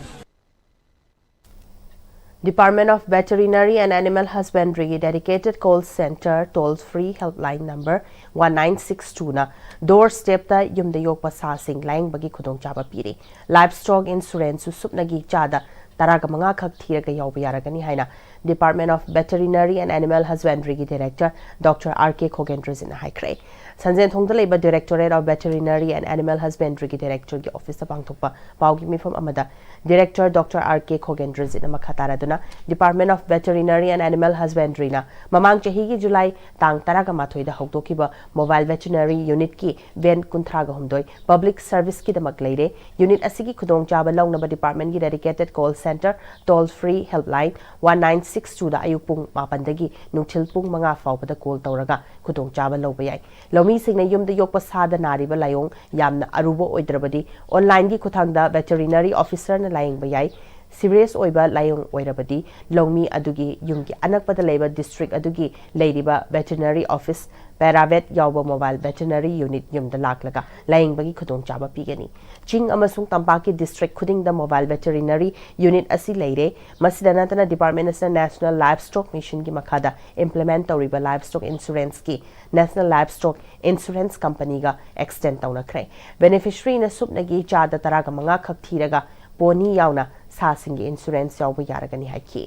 Speaker 1: Department of Veterinary and Animal Husbandry dedicated call center toll-free helpline number 1962 na doorstep ta yumda yokpa sa sing laing bagi khudong chaba piri livestock insurance supnagi chada taraga manga khak thiraga yawba yaragani haina Department of Veterinary and Animal Husbandry ki Director Dr. R.K. Khogendrazin haikre Sanjen thongda leiba Directorate of Veterinary and Animal Husbandry ki Director ki office ta pangthokpa pawgi mifam amada Director Dr. R.K. Khogendrazin makhatara duna Department of Veterinary and Animal Husbandry na mamang chahi ki July tang taraga mathoi da hokdokiba mobile veterinary unit ki ven kunthraga humdoi public service ki damak leire unit asigi khudong chaba longnaba department ki dedicated call center toll free helpline 1962 da ayupung mapandagi nungthil pung manga fawbada call tawraga khudong chaba lawba yai lomi singna yumda yokpa sada nariba layong yamna aruba oidrabadi online gi khuthangda veterinary officer na laying ba yai serious oiba layong oirabadi longmi adugi yumgi anakpada leiba district adugi leiriba veterinary office paravet yawba mobile veterinary unit yumda laklaga laying bagi khudong chaba pigani ching amasung tampaki district khuding da mobile veterinary unit asi leire masidana tana department of national livestock mission ki makhada implement tawriba livestock insurance ki national livestock insurance company ga extend tawna kre beneficiary na supnagi chada taraga manga khak thiraga poni yauna sa singi insurance yawba yaragani haiki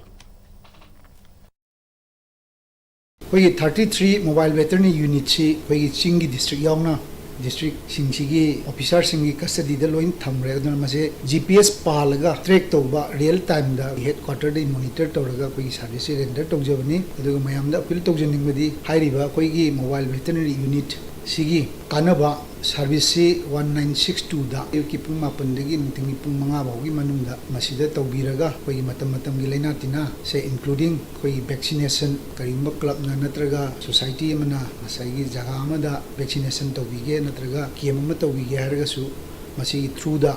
Speaker 14: we 33 mobile veterinary unit chi we chingi district yauna district singsi officer singi custody da loin thamre aduna mase GPS palaga track tawba real time da headquarter da monitor tawraga koi service render tawjabani aduga mayam da appeal tawjaningmadi hairiba koi gi mobile veterinary unit sigi kanaba service 1962 da ki pung mapan dagi nungtingi pung manga bawgi manungda masida tawbiraga koi matam gi laina tina se including koi vaccination karimba club na natraga society mana asai jaga amada vaccination tawbige natraga kiem ama tawbige harga su masi through da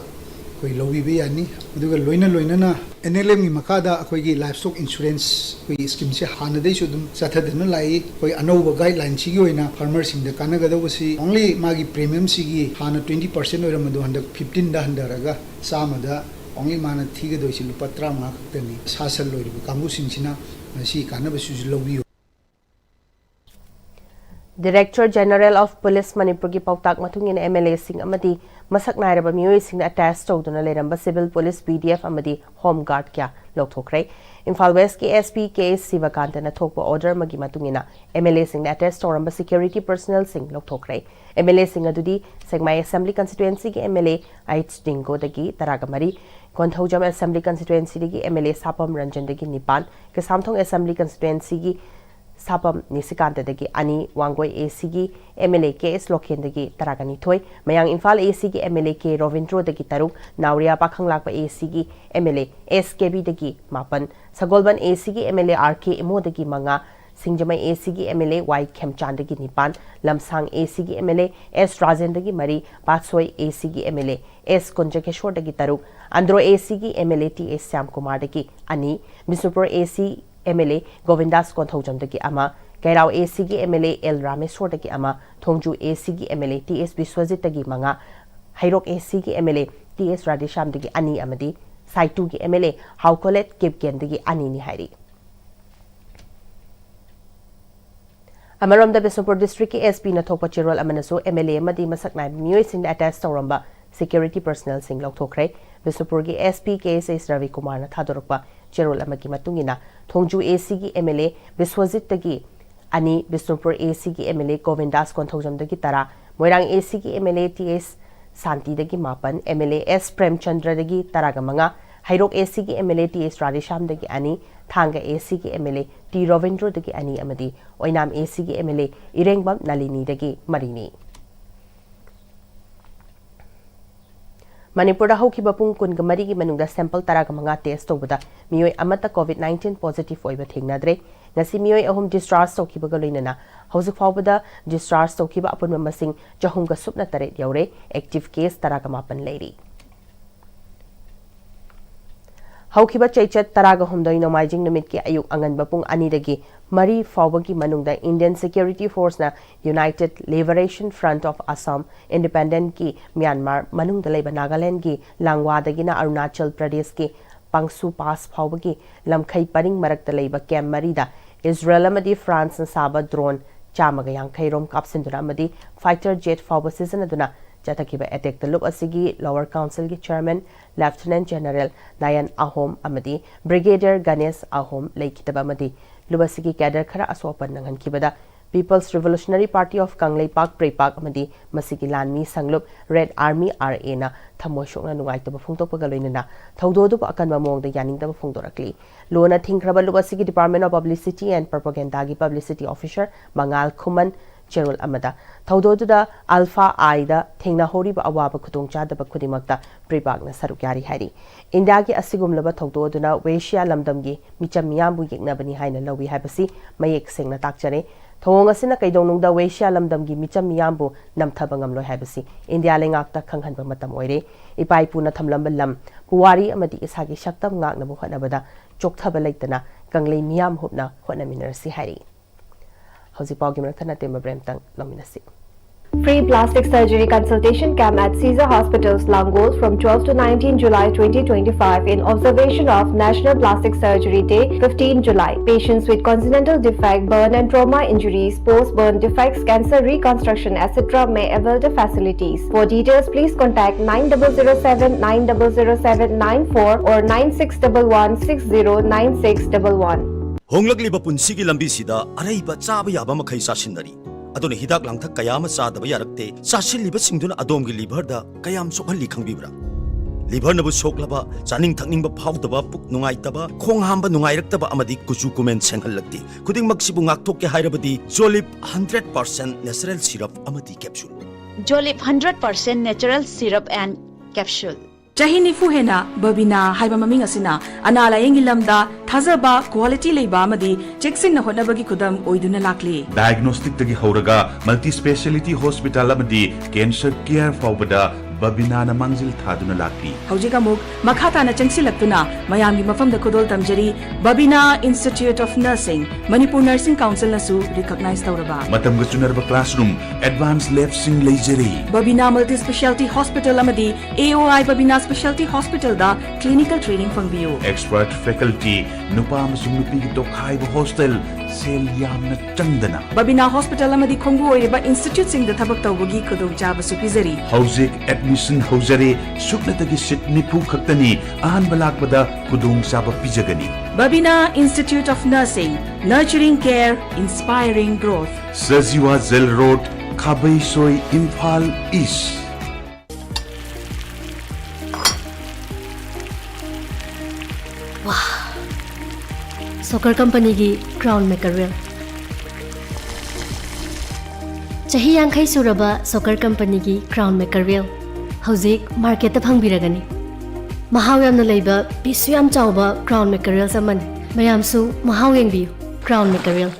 Speaker 14: koi lobi be yani aduga loina na NLM gi makada koi gi livestock insurance koi scheme se hana dei su dum sathadana lai koi anova guideline si gi oina farmer sing da kanaga da wasi only magi premium si gi hana 20% oira madu handa 15 da handaraga sama da only mana thiga doi si lupa 30 khakani sasal loi bu kamu sing sina si kanaba su lobi
Speaker 1: Director General of Police Manipur ki pautak matungin MLA sing amadi masak nairaba miyoi sing attach tawduna leramba civil police BDF amadi home guard kya lokthokre Imphal West ki SP K Sivakanta na thokpa order magi matungina MLA sing attach tawramba security personnel sing lokthokre MLA sing adudi Segmai Assembly constituency ki MLA Aits Dingo dagi taragamari Konthaujam Assembly constituency dagi MLA Sapam Ranjan dagi Nipan Kesamthong Assembly constituency ki Sapam Nisikanta dagi Ani Wangoi AC gi MLA KS Lokhen dagi Taragani Thoi Mayang Imphal AC gi MLA K Rovindro dagi Taruk Nauria Pakhang Lakpa AC gi MLA SKB dagi Mapan Sagolban AC gi MLA RK Imo dagi Manga Singjamai AC gi MLA Y Khemchan dagi Nipan Lamsang AC gi MLA S Rajen dagi Mari Patsoi AC gi MLA S Kunjakeshwar dagi Taruk Andro AC gi MLA T S Syam Kumar dagi Ani Bisnupur AC MLA Govindas Konthaujam dagi ama Kairao AC gi MLA L Rameswar dagi ama Thongju AC gi MLA TS Biswajit dagi manga Hairok AC gi MLA TS Radisham dagi ani amadi Saitu gi MLA Haukolet Kipken dagi ani ni hairi Amaram da Bisnupur district ki SP na thokpa chirol amanaso MLA amadi masaknai miyoi sing attach tawramba security personnel sing lokthokre Bisnupur gi SP KS Ravi Kumar na thadorokpa Cherol amagi matungina Thongju AC gi MLA Biswajit dagi ani Bisnupur AC gi MLA Govindas Konthaujam dagi tara Moirang AC gi MLA TS Santi dagi mapan MLA S Premchandra dagi taraga manga Hairok AC gi MLA TS Radisham dagi ani Thanga AC gi MLA T Rovindro dagi ani amadi Oinam AC gi MLA Irengbam Nalini dagi marini Manipur da haukiba pung kun gamari gi manungda sample taraga manga test tobada miyoi amata COVID-19 positive oiba thingnadre ngasi miyoi ahum discharge tokiba ga loinana hauzik fawbada discharge tokiba apunma masing jahum ga supna tare yaure active case taraga mapan leiri haukiba chaichat taraga humdoi nomaijing numit ki ayuk angan bapung ani dagi Mari Fawbagi Manungda Indian Security Force na United Liberation Front of Assam Independent ki Myanmar Manungda Leba Nagaland ki Langwa dagina Arunachal Pradesh ki Pangsu Pass Fawbagi Lamkhai Paring Marakta Leba Kem Marida Israel amadi France na Saba drone chamaga yankhai rom kapsinduna amadi fighter jet Fawba season aduna Jatakiba attack the look asigi lower council ki chairman Lieutenant General Dayan Ahom amadi Brigadier Ganesh Ahom laikitaba amadi Lubasigi cadre khara aswapan nangan kibada People's Revolutionary Party of Kanglei Park Prepak amadi masigi lanmi sanglup Red Army RA na thamoshokna nungaitaba phungtokpa loinana thaudodu akanba mongda yaningdaba phungdorakli lona thingraba lubasigi Department of Publicity and Propaganda gi publicity officer Mangal Khuman Cherul amada thaudoduda Alpha I da thengna horiba awaba khutongchadaba khudimakta Prepak na sarukyari hairi India gi asigumlaba thaudoduna Wesia lamdamgi micham miyambu yeknabani haina lawi habasi mayek sengna takjare Thong asina kaidonungda Wesia lamdamgi micham miyambu namthaba ngamloi habasi India lengakta khanghanba matam oire ipai puna thamlamba lam puwari amadi isagi shaktam ngakna bu hanabada chokthaba leitana kanglei miyam hupna honaminarsi hairi Hozipaugi Marathana Tema Bremtang Nominasi.
Speaker 15: Free plastic surgery consultation camp at Caesar Hospitals, Langol from 12 to 19 July 2025 in observation of National Plastic Surgery Day 15 July. Patients with congenital defect, burn and trauma injuries, post-burn defects, cancer reconstruction, etc. may avail the facilities. For details, please contact 9007 9007 94 or 9611 609611.
Speaker 16: Honglakliba punsigi lambi sida araiba chaba yaba makhai sasinari aduna hidak langthak kayama sadaba yarakte sasil liba singduna adomgi liver da kayam sokhalli khangbibra liver nabu soklaba chaning thakning ba phawdaba puk nungai taba khong hamba nungai raktaba amadi kuchu kumen senghal lakti kuding maksibu ngakthok ke hairabadi Jolip 100% natural syrup amadi capsule
Speaker 17: Jolip 100% natural syrup and capsule
Speaker 18: Chahi nifu hena babina haiba maming asina anala yengi lamda thazaba quality leiba amadi cheksin na honabagi kudam oiduna lakli
Speaker 19: diagnostic tagi horaga multi speciality hospital amadi cancer care fawbada babina na mangzil thaduna lakli
Speaker 18: haujiga muk makhata na changsilaktuna mayamgi mafam da kodol tamjari babina Institute of Nursing Manipur Nursing Council nasu recognize tawraba
Speaker 19: matam ga chunarba classroom advanced lab sing leijeri
Speaker 18: babina multi speciality hospital amadi AOI babina specialty hospital da clinical training fangbiyo
Speaker 19: expert faculty nupa amasung nupi gi tokhai ba hostel sel yamna changdana
Speaker 18: babina hospital amadi khongbu oiriba institute sing da thabak tawbagi khudong chaba su pizari
Speaker 19: hauzik admission hojare suknatagi sit nipu khaktani ahan balakbada khudong saba pijagani
Speaker 18: babina Institute of Nursing nurturing care inspiring growth
Speaker 19: Sajiwa Zel Road Khabai Soi Imphal East
Speaker 20: Soccer company gi crown maker wheel chahi yankhai suraba soccer company gi crown maker wheel hauzik market ta phangbiragani mahaw yamna leiba pisu yam chawba crown maker wheel saman mayam su mahaw yengbiu crown maker wheel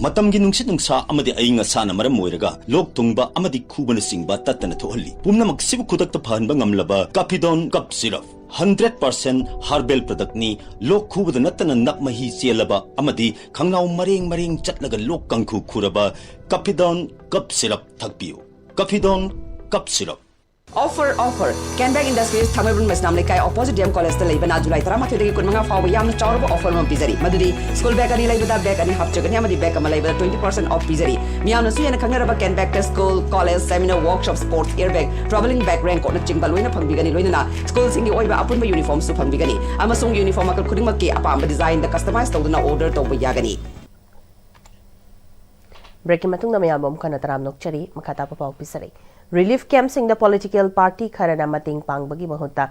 Speaker 16: matamgi nungsit nungsa amadi ainga sana maram moiraga lok tungba amadi khubana singba tatana thohalli pumnamak sibu khudakta phanba ngamlaba Capidon cup syrup 100% herbal product ni lok khubada natana nakmahi chelaba amadi khangnau mareng chatlaga lok kangkhu khuraba Capidon cup syrup thakpiu Capidon cup syrup
Speaker 21: Offer Canberg Industries Thamabun Mesnam Lekai opposite DM College Labana July Taramathu Kunmanga Fawa Yam Chorba offer on Pizari Madudi School bag ani Labada bag ani Hapchagani Amadi bag Amalaba 20% off Pizari Miam Su and Kangaraba Canberg School College Seminar Workshop Sports Airbag Traveling Bag Rank on Chimbaluina Pambigani Luina School Singi Oiba upon my uniform to Pambigani Amasung uniform Akal Kudimaki Apamba design the customized Toduna order to Yagani
Speaker 1: Breaking matung na mayamom kana taram nokchari makata pa pau pisari relief camp sing the political party kharana mating pangbagi mahutta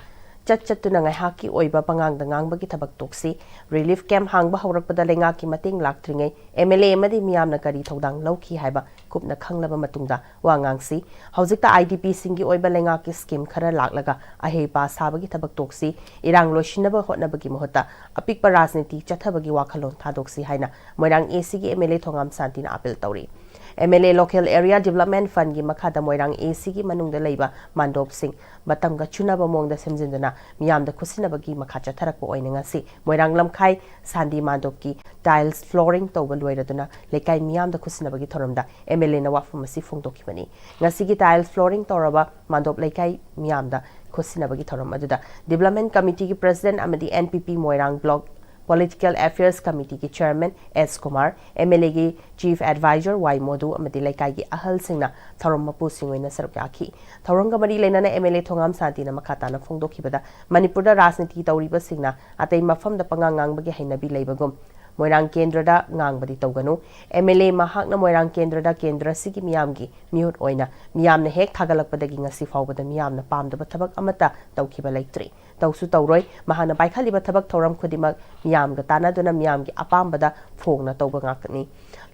Speaker 1: chatchatuna ngai haki oiba pangang dangang bagi thabak toksi relief camp hangba haurakpada lenga ki mating laktringai MLA amadi miyamna kari thodang lauki haiba kupna khanglaba matungda wangangsi haujikta IDP singi oiba lenga ki scheme khara laklaga ahe pa sabagi thabak toksi irang loishinaba hotnabagi mahutta apikpa rajniti chathabagi wakhalon thadoksi haina moirang AC gi MLA thongam santina appeal tawri MLA Local Area Development Fund gi makhada moirang AC gi manungda leiba mandop sing batamga chunaba mongda semjindana miyamda khusinabagi makhacha tharakpa oina ngasi moirang lamkhai sandi mandop ki tiles flooring tawba loiraduna lekai miyamda khusinabagi thoramda MLA na wafamasi phongdokibani ngasi gi tiles flooring tawraba mandop lekai miyamda khusinabagi thoram aduda Development Committee gi President amadi NPP moirang block Political Affairs Committee ki Chairman S. Kumar, MLA ki Chief Advisor Y. Modu amadi laikai ki ahal singna tharom mapu singwena sarap yaki. Tharom ka mari lainana MLA thongam santi na makata na phongdokhibada Manipur da rajniti tawriba singna atay mafam da pangangang bagi hainabi laibagum. Moirang Kendra da ngang badi tawganu MLA mahak na Moirang Kendra da Kendra sigi miyamgi mihut oina miyamna hek thagalakpadagi ngasi fawbada miyamna pamdaba thabak amata tawkhiba laitri. Tausu tawroi mahana baikhaliba thabak thoram khudimak miyamga tanaduna miyamgi apambada phongna tawba ngakni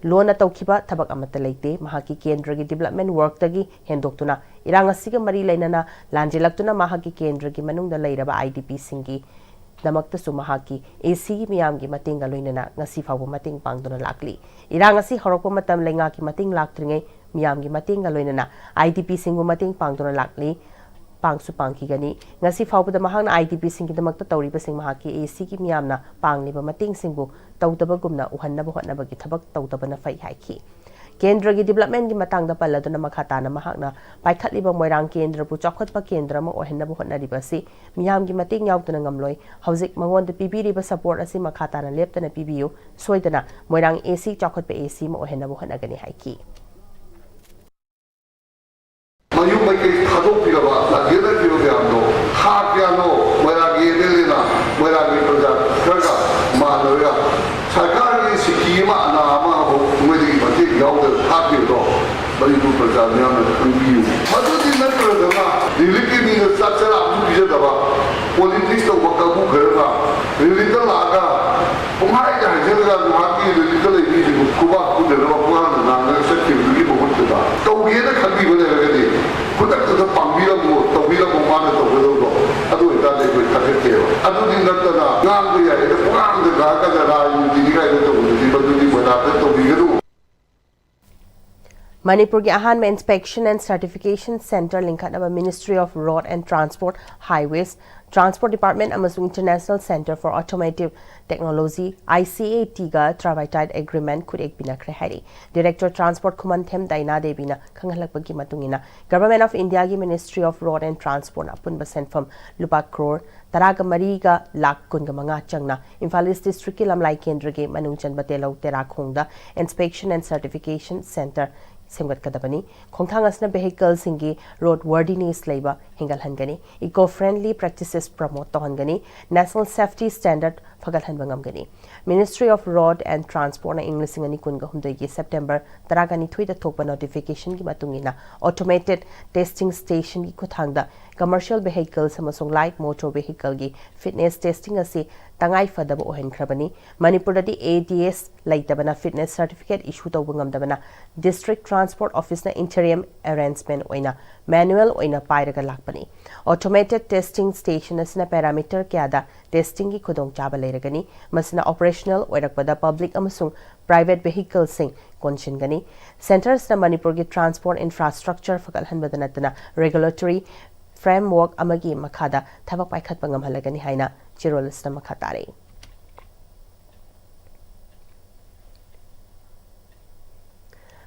Speaker 1: lona tawkhiba thabak amata leite mahaki kendragi development work tagi hendoktuna irang asiga mari lainana lanjilaktuna mahaki kendragi manungda leiraba IDP singi damakta su mahaki AC gi miyamgi matinga loinana ngasi fawba mating pangduna lakli irang asi horokpa matam lenga ki mating laktringai miyamgi matinga loinana IDP singu mating pangduna lakli pangsu pangki gani ngasi fawbada mahang na IDP singi damakta tawriba sing mahaki AC ki miyamna pangliba mating singbu tawdaba gumna uhannaba hotnaba gi thabak tawdaba na fai haiki Kendra gi development gi matang da paladuna makhata na mahakna paikhatliba moirang kendra pu chokhatpa kendra ma ohennaba hotnariba si miyam gi mating yautuna ngamloi hauzik mangon da pibiriba support asi makhata na leptana pibiyu soidana moirang AC chokhatpa AC ma ohennaba hotnagani haiki
Speaker 22: Mayu makai thadok piraba lagena pirogramno hakyano moiragi delina moiragi project karga manoya sarkar gi sikima na ma ho ngodi check ꯌꯥꯎꯗꯅ ꯊꯥꯈꯤꯕꯗꯣ ꯃꯅꯤꯄꯨꯔ ꯄ꯭ꯔꯖꯥ ꯃꯤꯌꯥꯝꯅ ꯈꯪꯕꯤꯌꯨ ꯃꯗꯨꯗꯤ ꯅꯠꯇ꯭ꯔꯒꯅ ꯔꯤꯂꯤꯐꯀꯤ ꯃꯤꯅ ꯆꯥꯛ ꯆꯔꯥ ꯑꯃꯁꯨ ꯄꯤꯖꯗꯕ politics ꯇꯧꯕ ꯀꯥꯡꯕꯨ ꯈꯔꯅ ꯔꯤꯂꯤꯐꯇ ꯂꯥꯛꯑꯒ ꯄꯨꯡꯍꯥꯏꯗ ꯍꯥꯏꯖꯤꯜꯂꯒ ꯉꯥꯏꯍꯥꯛꯀꯤ ꯔꯤꯂꯤꯐꯇ ꯂꯩꯕꯤꯁꯤꯡꯕꯨ ꯈꯨꯕꯥꯛ ꯈꯨꯗꯅꯕ ꯄꯨꯡꯍꯥꯟꯗ ꯉꯥꯡꯉꯒ ꯆꯠꯈꯤꯕꯗꯨꯒꯤ ꯃꯍꯨꯠꯇꯨꯗ ꯇꯧꯒꯦꯅ ꯈꯟꯕꯤꯕ ꯂꯩꯔꯒꯗꯤ ꯈꯨꯗꯛꯇꯨꯗ ꯄꯥꯡꯕꯤꯔꯝꯃꯣ ꯇꯧꯕꯤꯔꯝꯃꯣ ꯃꯥꯅ ꯇꯧꯒꯗꯧꯗꯣ ꯑꯗꯨ ꯑꯣꯏꯇꯥꯔꯗꯤ ꯑꯩꯈꯣꯏ ꯊꯥꯒꯠꯀꯦꯕ ꯑꯗꯨꯗꯤ ꯅꯠꯇꯅ ꯉꯥꯡꯕ ꯌꯥꯏ ꯄꯨꯡꯉꯥꯡꯗ ꯉꯥꯡꯉꯒ ꯔꯥꯖꯅꯤꯇꯤ ꯀꯥꯏꯅ ꯇꯧꯕꯗꯨꯗꯤ ꯃꯗꯨꯗꯤ ꯃꯣꯏꯔꯥꯡꯗ ꯇꯧꯕꯤꯒꯅꯨ
Speaker 1: Manipur ki Ahanma Inspection and Certification Center linkatnaba Ministry of Road and Transport, Highways, Transport Department amasung International Center for Automotive Technology ICAT ga tripartite agreement khudek binakre hari. Director Transport Kumanthem Daina Debina khangalakpagi matungina Government of India ki Ministry of Road and Transport apunba senfam lupa crore taraga mariga lak kunga manga changna Imphal East District ki lamlai kendra ge manungchan batelo terakhongda Inspection and Certification Center Semgat Khongthang asna vehicle singi road worthiness labor hingal hangani eco-friendly practices promote tohangani national safety standard fagal hanbangamgani Ministry of Road and Transport na English ngani kunga hundoi September taragani thuida thokpa notification ki matungina automated testing station ki kuthangda commercial vehicles amasung light motor vehicle gi fitness testing asi tangai fadaba ohenkrabani Manipur di ADS laitabana fitness certificate issue tawbangamdabana district transport office na interim arrangement oina manual oina pairaga lakpani automated testing station asna parameter kyada testing gi khudong chaba leiragani masina operational oirakpada public amasung private vehicles sing konchingani centers na Manipur gi transport infrastructure fakal hanbadanatana regulatory framework amagi makhada thabak paikhat pangam halagani haina chirolisna makhatare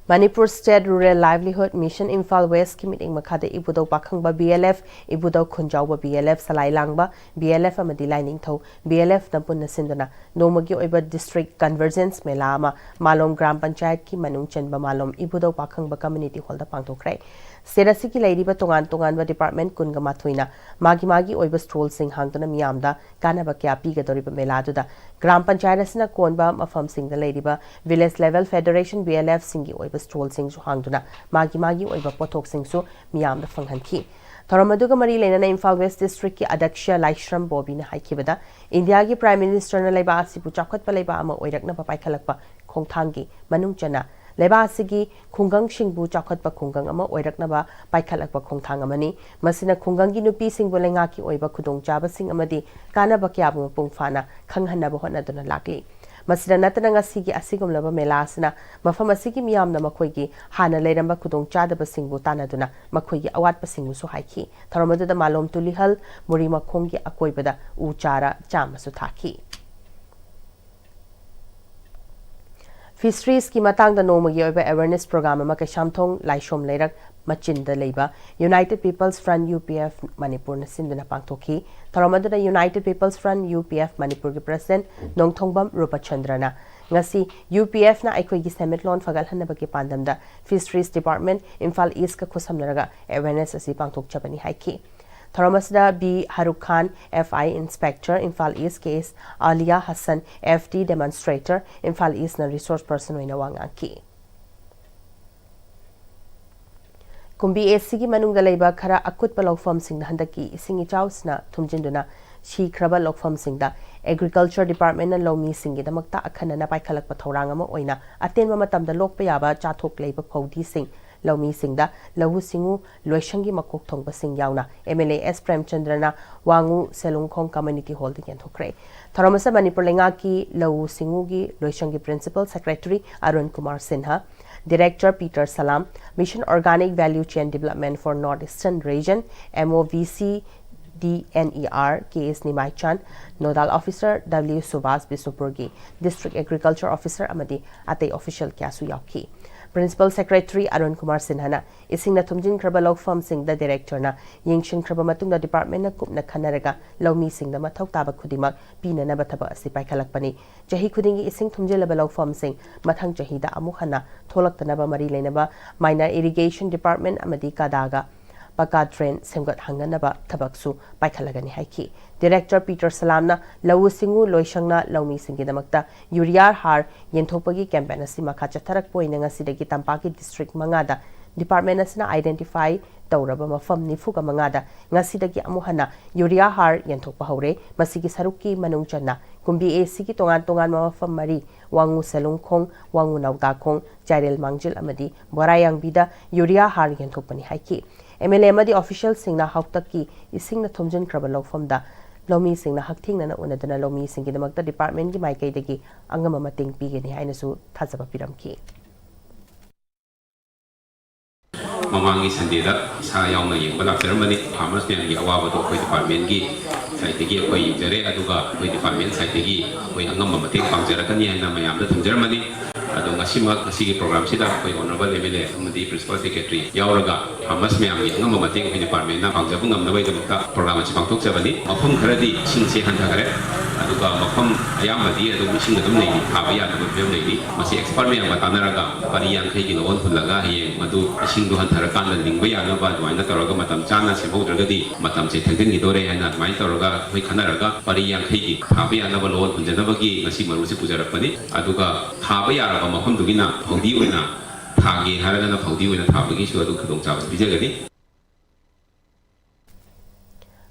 Speaker 1: Manipur State Rural Livelihood Mission Imphal West ki meeting makhada ibudau pakhangba BLF ibudau khunjawba BLF salai langba BLF amadi lining tho BLF nampun nasindana nomagi oiba district convergence mela ama malom gram panchayat ki manung chenba malom ibudau pakhangba community hall da pangthokrai Serasi ki lairiba tongan ba department kunga mathuina magi oiba stroll sing hangdana miyamda kanaba kya piga doriba meladu gram panchayat asna konba mafam sing da lairiba village level federation BLF singi oiba stroll sing su hangduna magi oiba pothok sing su miyamda fanghanki Thoramaduga mari lenana Imphal West District ki Adaksha Laishram Bobby na haikibada India ki Prime Minister na laiba asipu chakhat pa laiba ama oirakna pa paikhalakpa khongthangi manung chana laiba asigi khungang singbu chakhat pa khungang ama oirakna ba paikhalakpa khongthang amani masina khungang gi nupi singbu lenga ki oiba khudong chaba sing amadi kana ba kya bu pungfana khanghanna ba hotna duna lakli Masina natana ngasigi asigumlaba melasna mafam asigi miyamna makhoi hana leiramba khudong chadaba singbu tanaduna makhoi gi awat pa singbu su haiki tharamadu da malom tulihal muri makhongi akoibada uchara chamasu thaki Fisheries ki matang da nomagi oiba awareness program ama kaishamthong laishom leirak machinda leiba United People's Front UPF Manipur na sinduna pangthoki tharamadu da United People's Front UPF Manipur ki president Nongthongbam Rupachandrana ngasi UPF na aikoi gi semetlon fagal hanaba ki pandamda Fisheries Department Imphal East ka khusamnaraga awareness asi pangthok chabani haiki Tharamasda B. Haruk Khan, FI Inspector, Imphal East Case, Alia Hassan, FD Demonstrator, Imphal East na Resource Person oina wangangki. Kumbi AC ki manungda leiba khara akut pa lawfam singda handaki ising ichausna thumjinduna shi khraba lawfam singda Agriculture Department na lawmi singi damakta akhana na paikhalak pa thorang ama oina atenma matamda lokpa yaba chathok leiba phodi sing Lawmi Singda, Lahu Singu, Loishangi Makok Thongba Sing Yauna, MLA S. Premchandrana, Wangu Selungkhong Community Hall di Yanthokre. Tharamasa Manipur Lengaki, Lahu Singugi, Loishangi Principal Secretary Arun Kumar Sinha, Director Peter Salam, Mission Organic Value Chain Development for Northeastern Region, MOVC DNER, KS Nimai Chan, Nodal Officer W. Subhas Bisupurgi, District Agriculture Officer Amadi, Ate Official Kyasu Yauki. Principal Secretary Arun Kumar Sinhana ising na tumjin kraba lawfam sing da director na yingshin kraba matung da department na kup na khanaraga lawmi sing da mathau taba khudimak pina na bathaba asi paikhalakpani jahi khudingi ising tumjin laba lawfam sing mathang jahi da amuk hana tholak tanaba mari lenaba minor irrigation department amadi kadaga paka drain semgat hanganaba thabaksu paikhalagani haiki Director Peter Salamna lawu singu loisangna laumi singidamakta urea har yenthopagi campaign asi makha chatharak poina ngasidagi tampaki district mangada Department asina identify tawraba mafam nifuga mangada ngasidagi amuhana urea har yenthokpa haure masigi saruki manungchanna kumbi AC ki tongan mafam mari wangu selungkhong wangu naudakong chairel mangjil amadi borayang bida urea har yenthokpani haiki MLA amadi official singna hautaki isingna thomjin kraba lawfamda lomi singna hakthingna unadana lomi singi damakta department ki maikai dagi angama mating pigeni hainasu thajaba piramki
Speaker 3: Mamangi sandida sa yaw na yung balak ceremony farmers men gi awa do koi department gi sai tegi koi jere aduga koi department sai tegi koi angam mating pangjara kan ya na mayam da ceremony adu ngasima ngasi program sida koi honorable MLA amadi principal secretary yauraga farmers men gi angam mating koi department na pangjara bungam na bai da program chi pangtok sabani mafum kharadi singse hanta gare aduga mafum ayam badi adu mising dum nei habaya da bem nei masi expert men ba tanaraga pariyang kai gi lon phulaga ye madu ising do hanta kan lingba ya na ba duaina taraga matam chana se bodragadi matam se thengden gi dore haina mai taraga hoi khanaraga pariyang kai gi habaya na ba lon phunjana ba gi ngasi maru se pujarakpani aduga habaya ra mafum dugina phodi oina thage haraga na phodi oina thabagi su adu khadong chaw bijagadi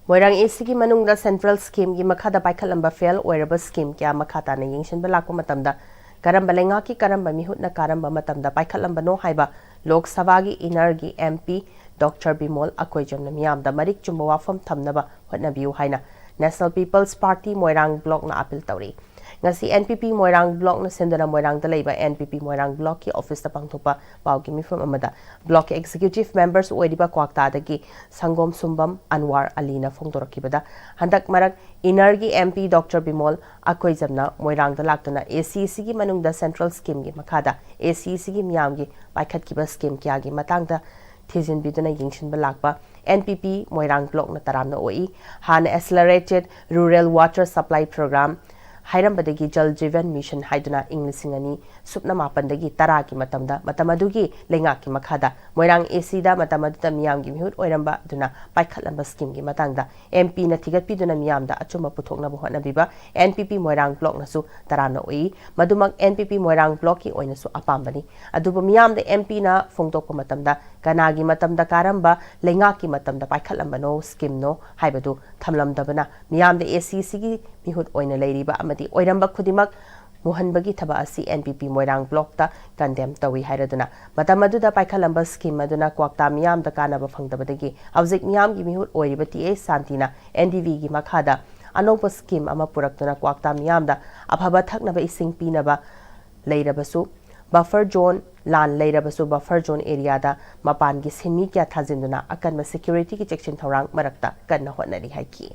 Speaker 1: Moirang AC ki manungda central scheme gi makhada paikhalamba fail oiraba scheme kya makhata na yingshin balakpa matamda karamba lenga ki karamba mihutna karamba matamda paikhalamba no haiba Lok Sabha gi inner gi MP Dr. Bimol Akoijam na miyamda marik chumba wafam thamnaba hotnabiu haina National People's Party Moirang block na appeal tawri ngasi NPP Moirang block na sendana Moirang da leiba NPP Moirang block ki office ta pangthopa pawgi mifam amada block executive members oidiba kwakta dagi Sangom Sumbam Anwar Ali na phongdorakibada handak marak inner gi MP Dr. Bimol Akoijamna Moirang da laktuna ACC gi manungda central scheme gi makhada ACC gi miyam gi paikhat kiba scheme kya gi matangda thizin biduna yingshin balakba NPP Moirang block na taramna oi han accelerated rural water supply program Hairambadagi Jal Jivan Mission Haiduna Inglisingani Supna Mapandagi Taraki Matamda Matamadugi Lengaki Makada Moirang Esida Matamaduta Miam gi mihut oiramba duna paikhalamba scheme gi matangda MP na thigat piduna miamda achuma puthokna bohna biba NPP Moirang block nasu tarana oi madumak NPP Moirang block ki oina su apambani aduba miamda MP na phongtokpa matamda kanagi matamda karamba lengaki matamda paikhalamba no scheme no haibadu thamlamdabana miamda ACC gi mihut oina leiriba amadi oiramba khudimak Mohanbagi thaba asi NPP Moirang block ta condemn tawi hairaduna matamaduna paikhalamba scheme maduna kwakta miyam da kanaba phangdabadagi hauzik miyam gi mihut oiriba TA Santina NDV gi makhada anopa scheme ama puraktuna kwakta miyam da aphaba thaknaba ising pinaba leirabasu buffer zone lan leirabasu buffer zone area da mapan gi sinmi kya thajinduna akanma security ki section thorang marakta kanna hotnari haiki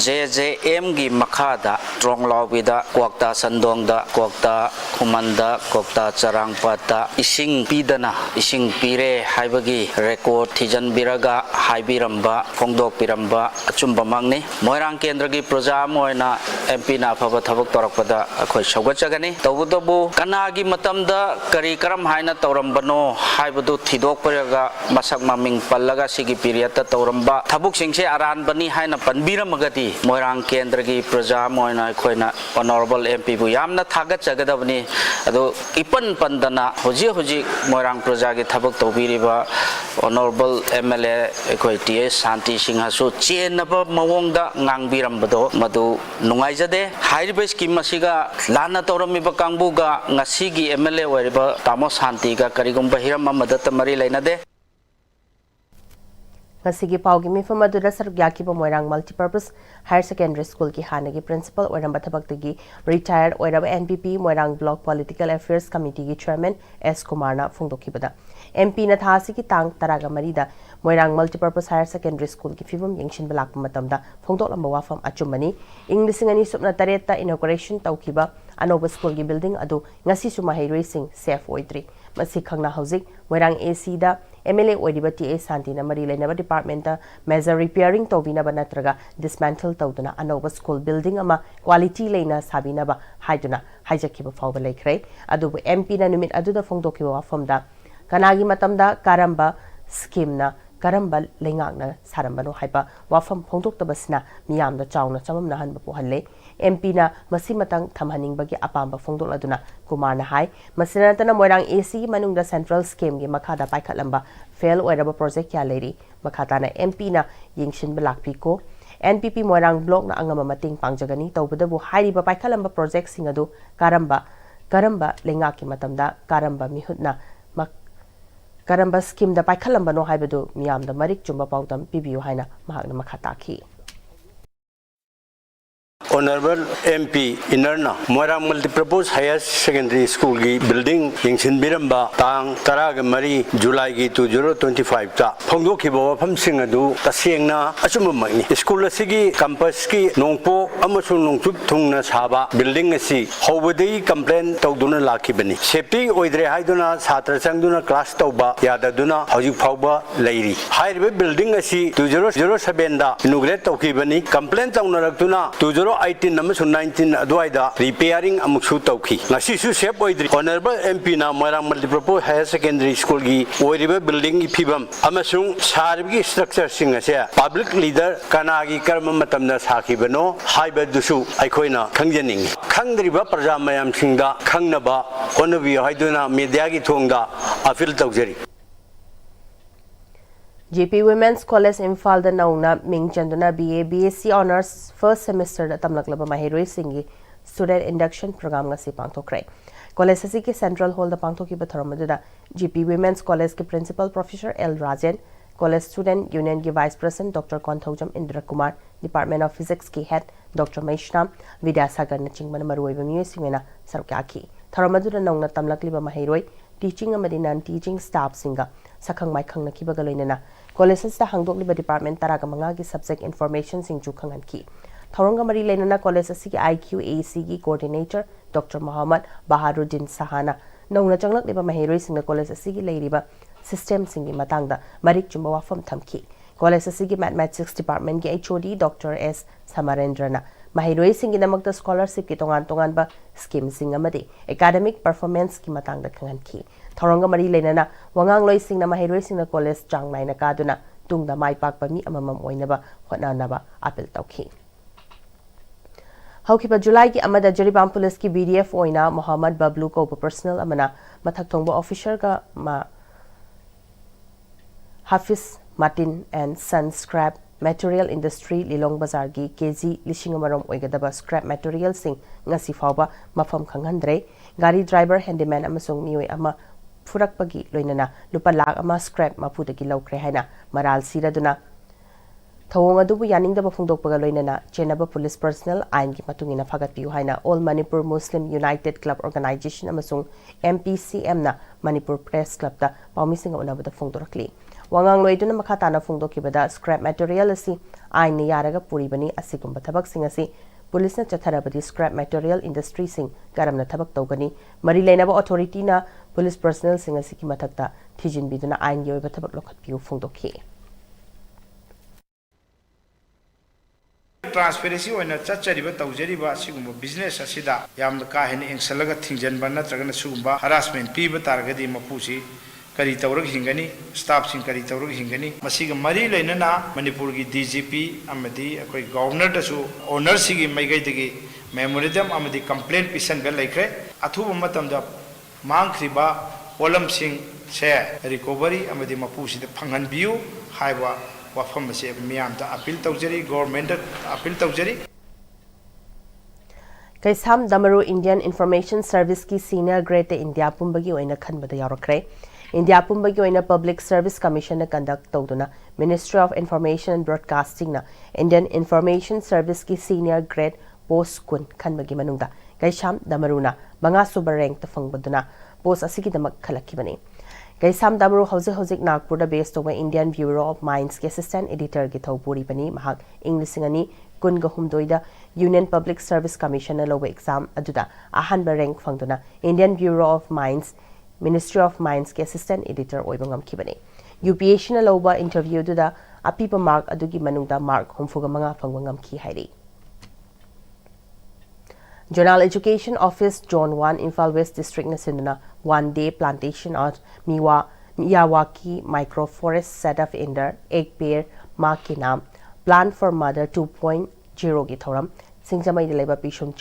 Speaker 4: JJM gi makhada Tronglawida Kwakta Sandongda Kwakta Khumanda Kwakta Charangpata Ising Pidana Ising Pire Haibagi record Thijan Biraga Haibiramba Phongdok Piramba Achumba Mangni Moirang Kendra gi Praja Moina MP na phaba thabak torakpada akhoi sawgachagani tawudabu kanagi matamda kari karam haina tawrambano haibadu thidok paraga masak maming pallaga sigi period ta tawramba thabuk singse aran bani haina panbiramagati Moirang Kendra gi Praja Moina khoina honorable MP bu yamna thagat chagadabani ado ipan pandana hoji Moirang Praja gi thabak tawbiriba honorable MLA khoi TA Santi Singha su chenaba mawongda ngangbirambado madu nungaijade hairiba scheme masiga lana tawramiba kangbuga ngasigi MLA wariba Tamo Santi ga karigumba hiram amadata mari lainade
Speaker 1: Ngasigi paugi mifam adura sargyaki ba Moirang Multipurpose Higher Secondary School ki hanagi principal oiramba thabakdagi retired oiraba NPP Moirang Block Political Affairs Committee ki chairman S Kumarna phongdokibada MP na thasi ki tang taraga marida Moirang Multipurpose Higher Secondary School ki fibum yengshin balakpa matamda phongdoklamba wafam achumani inglisingani supna tareta inauguration tawkiba anoba school ki building adu ngasi suma hairoi sing safe oidri masi khangna hauzik Moirang AC da MLA oidiba TA Santina mari lainaba department ta major repairing tawbina banatraga dismantle tawduna anoba school building ama quality leina sabina ba haiduna haijaki fauba laikre adubu MP na numit aduda phongdoki wafamda kanagi matamda karamba scheme na karamba lengak na sarambano haiba wafam phongdoktabasna miyamda chawna chamamna hanba pohalle MP na masi matang thamhaningbagi apamba phongdoladuna Kumar na hai masinatana moirang AC manungda central scheme gi makhada paikhatlamba fail oiraba project ya lady makhata na MP na yingshin balakpi ko NPP moirang block na angama mating pangjagani tawbadabu hairiba paikhatlamba project singadu karamba lengaki matamda karamba mihutna karamba scheme da paikhatlamba no haibadu miyamda marik chumba pautam pibiu haina mahakna makhata ki
Speaker 2: Honorable MP Inerna Moirang Multipurpose Higher Secondary School की building यंगसिन बिरंबा तांग तराग मरी जुलाई की 2025 ता फोंगदो की बाबा फमसिंग अदु तसेंगना अचुम मगनी school असिगी campus की नोंगपो अमसु नोंगचुप थुंगना साबा building असी होबदई कंप्लेन तौदुना लाखिबनी सेफ्टी ओइद्रे हाइदुना छात्र संगदुना क्लास तौबा याददुना हजिक फावबा लैरी हाइरबे बिल्डिंग असी 2007 दा इनोग्रेट तौखिबनी कंप्लेन तौनरक्तुना 2018 अमसु 19 अदवाइदा रिपेयरिंग अमुक्सु तौखि ngasisu sep oidri honorable MP na Moirang Multipurpose Higher Secondary School gi oiriba building gi phibam amasung sarbi structure sing ase public leader kanagi karma matamna sakhibano haiba dusu aikoina khangjaning khangdriba praja mayam singda khangnaba honabi haiduna media gi thongda appeal tawjari
Speaker 1: JP Women's College Imphal da nauna mingchanduna BA BSc Honors first semester da tamlaklaba mahiroi singi student induction program nga si pangthokre college asi ki central hall da pangthoki ba thoramadu da JP Women's College ki principal professor L Rajan college student union ki vice president Dr Konthaujam Indra Kumar department of physics ki head Dr Maishnam Vidyasagar na chingman maroi ba miyo singena sarkaki thoramadu da nauna tamlakliba mahiroi teaching amadi non teaching staff singa sakhang mai khangna ki ba galoinena college da hangdokliba department taraga manga ki subject information sing chu khangan ki Thoranga Mari Lenana College Asiki IQAC ki coordinator Dr Muhammad Baharuddin Sahana Nauna Changlak Liba Mahiroi Singha College Asiki Leiriba system singi matangda Marik Chumba Wafam Thamki College Asiki Mathematics Department ki HOD Dr S Samarendrana Mahiroi Singi Namakta scholarship ki tongan ba scheme singa madi academic performance ki matangda khangan ki Thoranga Mari Lenana Wangang Loi Singna Mahiroi Singha College Chang Naina Kaduna Tungda Mai Pakpa mi amamam oinaba hotnanaba appeal tawki Haukipa July ki amada Jaribam Police ki BDF oina Muhammad Bablu ko personal amana mathak thongba officer ka ma Hafiz Martin and Son Scrap Material Industry Lilong Bazar gi KG lishing amarom oigadaba scrap material sing ngasi fawba mafam khanghandre gari driver handyman amasung mioi ama furakpagi loinana lupa lakh ama scrap mapudagi lokre haina maral siraduna Thawong adubu yaning da bafungdok paga loinana Chenaba police personnel ain ki matungina fagat piu haina All Manipur Muslim United Club Organization amasung MPCM na Manipur Press Club da paumising unaba da fungdorakli wangang loiduna makhata na fungdoki bada scrap material asi ain ni yaraga puribani asigumba thabak sing asi police na chatharabadi scrap material industry sing garamna thabak tawgani mari leinaba authority na police personnel sing asi ki mathakta thijin biduna ain yoiba thabak lokhat piu fungdoki
Speaker 5: Transparency oina chachariba tawjariba sigumba business asida yamna ka hen engsalga thingjanba natragana sugumba harassment piba targadi mapusi kari tawrag hingani staff sing kari tawrag hingani masiga mari leinana Manipur gi DGP amadi akoi governor dasu owner sigi maigai degi memorandum amadi complaint pisan bel laikre athuba matamda mangkhriba olam sing se recovery amadi mapusi de phangan biu haiba wafam se miyam ta appeal tawjari government appeal tawjari
Speaker 1: Kaisam Damaru Indian Information Service ki senior grade India pumbagi oina khanbada yarakre India pumbagi oina Public Service Commission na conduct tawduna Ministry of Information and Broadcasting na Indian Information Service ki senior grade post kun khanbagi manungda Kaisam Damaru na manga super rank ta fangbaduna post asigi damak khalakibani Kaisam Damaru hauzik Nagpur da based over Indian Bureau of Mines ki assistant editor ki thawpuri pani mahak English ngani kun ga humdoida Union Public Service Commission na lowa exam aduda ahan ba rank fangduna Indian Bureau of Mines Ministry of Mines ki assistant editor oibangam kibani UPH na lowa interview duda apipa mark adugi manungda mark humfuga manga fangwangam ki hairi Zonal Education Office Zone 1 Imphal West District na sinduna 1-day plantation at Miyawaki Microforest set up in the egg pair Makinam Plan for Mother 2.0 gi thoram Singjamai de leba pisum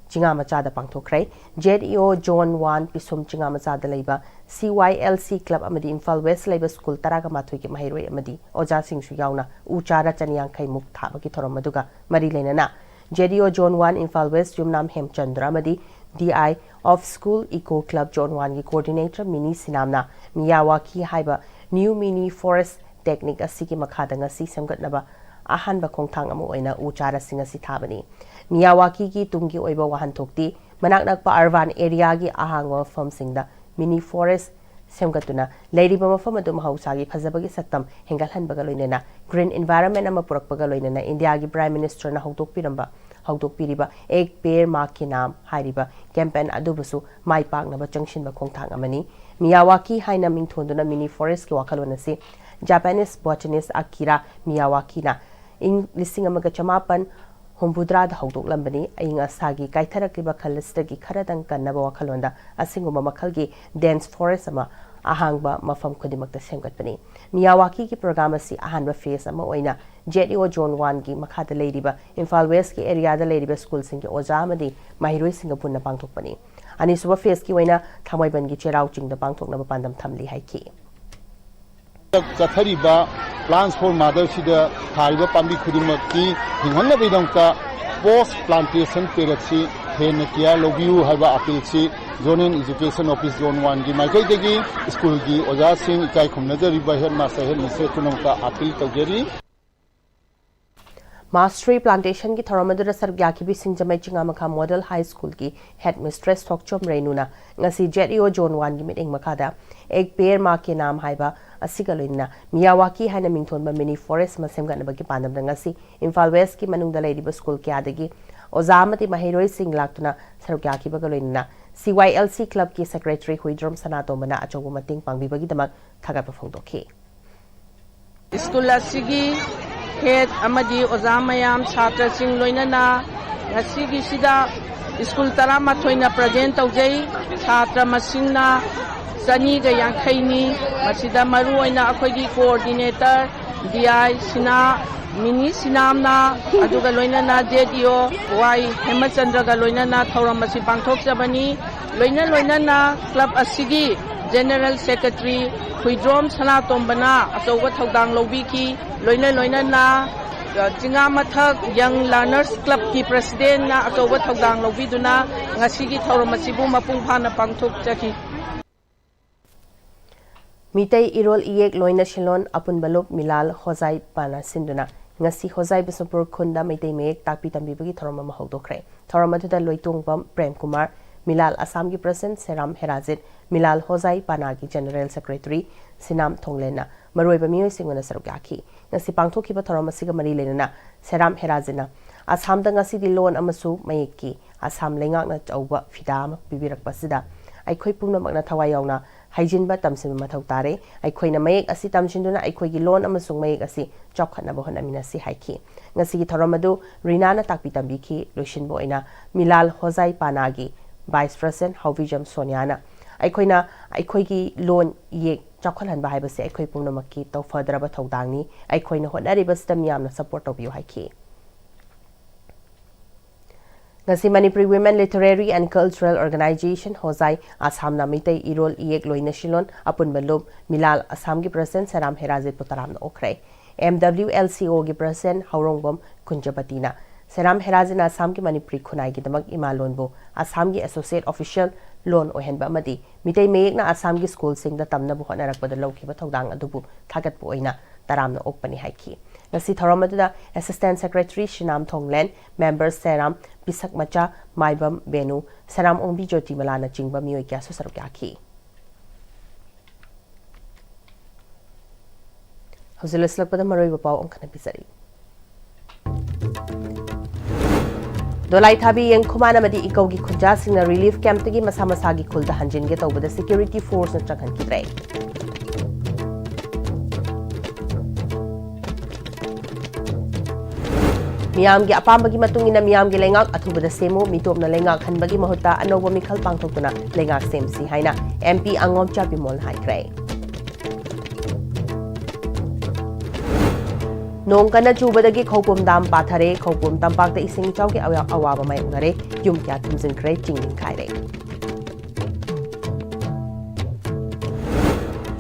Speaker 1: Chingamacha da pangthokrai JEO Zone 1 pisum Chingamacha da leba CYLC Club amadi Imphal West leba school taraga mathoi ki mahiroi amadi oja singsu yauna uchara chaniyankai muk thaba ki thoram maduga mari lenana JEO Zone 1 Imphal West Jumnam Hemchandra amadi DI of School Eco Club Zone 1 ki coordinator Mini Sinamna Miyawaki haiba New Mini Forest Technique asiki makhada ngasi semgatnaba ahanba khongthang amu oina uchara singa si thabani Miyawaki ki tungi oiba wahan thokti manaknak pa urban area gi ahangwa farm singda mini forest semgatuna leiriba mafam adu mahausa gi phajabagi saktam hengalhan baga loinena green environment ama purak baga loinena India gi prime minister na hawdok piriba ek pair ma ki nam hairiba campaign adubusu mai pakna ba changshin ba khongthang amani Miyawaki haina mingthonduna mini forest ki wakhalona si Japanese botanist Akira Miyawaki na ing listing amaga chamapan Humbudra da hawdok lambani aying asagi kaitharakliba khalistagi kharadang kannaba wakhalonda asinguma makhalgi dense forest ama ahangba mafam khodimakta semgatpani Miyawaki ki program asi ahanba phase ama oina JEO Zone 1 gi makhada leiriba Imphal West ki area da leiriba school singi oja amadi mahiroi singa punna pangthokpani ani suba phase ki oina thamoiban gi cherau chingda pangthoknaba pandam thamli haiki
Speaker 7: Chathariba plants for mother sida thariba pambi khudimaki hinghanna bidongka post plantation periodsi hena kia lobiu haiba appeal si zonal education office zone 1 gi maikai degi school gi oja sing ikai khumnajariba headmaster headmistress tunongka appeal tawjari
Speaker 1: Mastery Plantation ki Thoramadura Sargyaki bi Singjamai Chingamakha Model High School ki Headmistress Thokchom Renuna ngasi JEO Zone 1 gi meeting makada ek pair ma ke naam haiba asigaloina Miyawaki haina mingthonba mini forest ma semganaba ki pandam ngasi Imphal West ki manungda leiriba school ki adagi ozamati mahiroi sing laktuna Sargyaki bagaloina CYLC Club ki Secretary Huidrom Sanatomana achobu mating pangbibagi damak thagapa phongdokhi
Speaker 8: School asigi head amadi ozamayam chhatra sing loinana ngasigi sida school tarama thoina present taujai chhatra masingna sani ga yankhaini masida maru oina akhoigi coordinator DI sina mini sinamna aduga loinana JEO Y Hemachandra ga loinana thauram masi pangthok jabani loinana club asigi General Secretary Huidrom Sanatombana Achoba Thaudang Lobiki loinana Chingamathak Young Learners Club ki President na Achoba Thaudang Lobiduna ngasigi thauram masibu mapung phana pangthok chaki
Speaker 1: Mitay Irol Iyek Loina Shilon Apun Balop Milal Hozai Pana Sinduna ngasi Hozai Bisapur Khunda Mitay Mek Takpi Tambibagi Thorama Mahodokre Thorama Tuda Loitung Bam Prem Kumar Milal Assam ki President Seram Herazit Milal Hozai Pana ki General Secretary Sinam Thonglena Maroiba Miyoi Singona Sarugaki ngasi Pangthoki ba Thorama Siga Mari Lenana Seram Herazina Assam da ngasi di loan amasu mayeki Assam lengak na chauba fidam bibirak pasida Aikhoi pumnamak thawai yauna Haijinba tamsin mathau tare aikhoina mayek asi tamsinduna aikhoigi loan amasung mayek asi chokhatna bo hanamina si haiki ngasi gi thoramadu rinana takpi tambiki loishinbo oina Milal Hozai Panagi Vice President Hauvijam Soniana aikhoina aikhoigi loan yek chokhathan ba haibase aikhoi pumnamakki tawfadraba thaudangni aikhoina honariba system yamna support tobiyo haiki ngasi Manipuri Women Literary and Cultural Organization Hozai Assam na Mitay Irol Iyek Loina Shilon apun balub Milal Assam ki President Seram Herazit Putaram na okray MWLCO ki President Haurongbom Kunjabatina Seram Herazit Assam ki Manipuri Khunai ki damag imalon bo Assam ki Associate Official Loan ohenba amadi Mitay mayek na Assam ki school sing da tamna bu honarakpada lawkiba thaudang adubu thagat po oina taram na okpani haiki ngasi thoramada Assistant Secretary Shinam Thonglen members Seram Pisak Macha Maibam Benu Seram Ongbi Jyoti Malana Chingba Miyoi kya su sarukaki Hauzilaslak pada maroi bapau ongkana pisari Dolai thabi yang khumana madi ikaugi khunja singna relief camp tagi masa masagi khulda hanjin ge tawbada security force na chakhan kidrai ꯃꯤꯌꯥꯝꯒꯤ ꯑꯄꯥꯝꯕꯒꯤ ꯃꯇꯨꯡ ꯏꯟꯅ ꯃꯤꯌꯥꯝꯒꯤ ꯂꯩꯉꯥꯛ ꯑꯊꯨꯕꯗ ꯁꯦꯝꯃꯨ ꯃꯤꯇꯣꯞꯅ ꯂꯩꯉꯥꯛ ꯍꯟꯕꯒꯤ ꯃꯍꯨꯠꯇ ꯑꯅꯧꯕ ꯃꯤꯈꯜ ꯄꯥꯡꯊꯣꯛꯇꯨꯅ ꯂꯩꯉꯥꯛ ꯁꯦꯝꯁꯤ ꯍꯥꯏꯅ MP ꯑꯉꯣꯝ ꯆꯥꯄꯤꯃꯣꯜ ꯍꯥꯏꯈ꯭ꯔꯦ ꯅꯣꯡ ꯀꯟꯅ ꯆꯨꯕꯗꯒꯤ ꯈꯧꯄꯨꯝ ꯗꯥꯝ ꯄꯥꯊꯔꯦ ꯈꯧꯄꯨꯝ ꯇꯝꯄꯥꯛꯇ ꯏꯁꯤꯡ ꯏꯆꯥꯎꯒꯤ ꯑꯋꯥꯕ ꯃꯥꯌꯣꯛꯅꯔꯦ ꯌꯨꯝ ꯀꯌꯥ ꯊꯨꯝꯖꯤꯟꯈ꯭ꯔꯦ ꯆꯤꯡ ꯅꯤꯡꯈꯥꯏꯔꯦ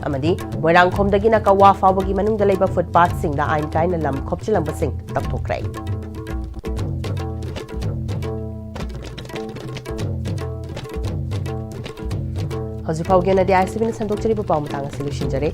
Speaker 1: ꯑꯃꯗꯤ ꯃꯣꯏꯔꯥꯡꯈꯣꯝꯗꯒꯤꯅ ꯀꯋꯥ ꯐꯥꯎꯕꯒꯤ ꯃꯅꯨꯡꯗ ꯂꯩꯕ ꯐꯨꯠꯄꯥꯊꯁꯤꯡꯗ ꯑꯥꯏꯟ ꯀꯥꯏꯅ ꯂꯝ ꯈꯣꯞꯆꯤꯜꯂꯝꯕꯁꯤꯡ ꯇꯛꯊꯣꯛꯈ꯭ꯔꯦ ꯍꯧꯖꯤꯛ ꯐꯥꯎꯒꯤ ꯑꯣꯏꯅꯗꯤ ICBꯅ ꯁꯟꯗꯣꯛꯆꯔꯤꯕ ꯄꯥꯎ ꯃꯇꯥꯡ ꯑꯁꯤ ꯂꯣꯏꯁꯤꯟꯖꯔꯦ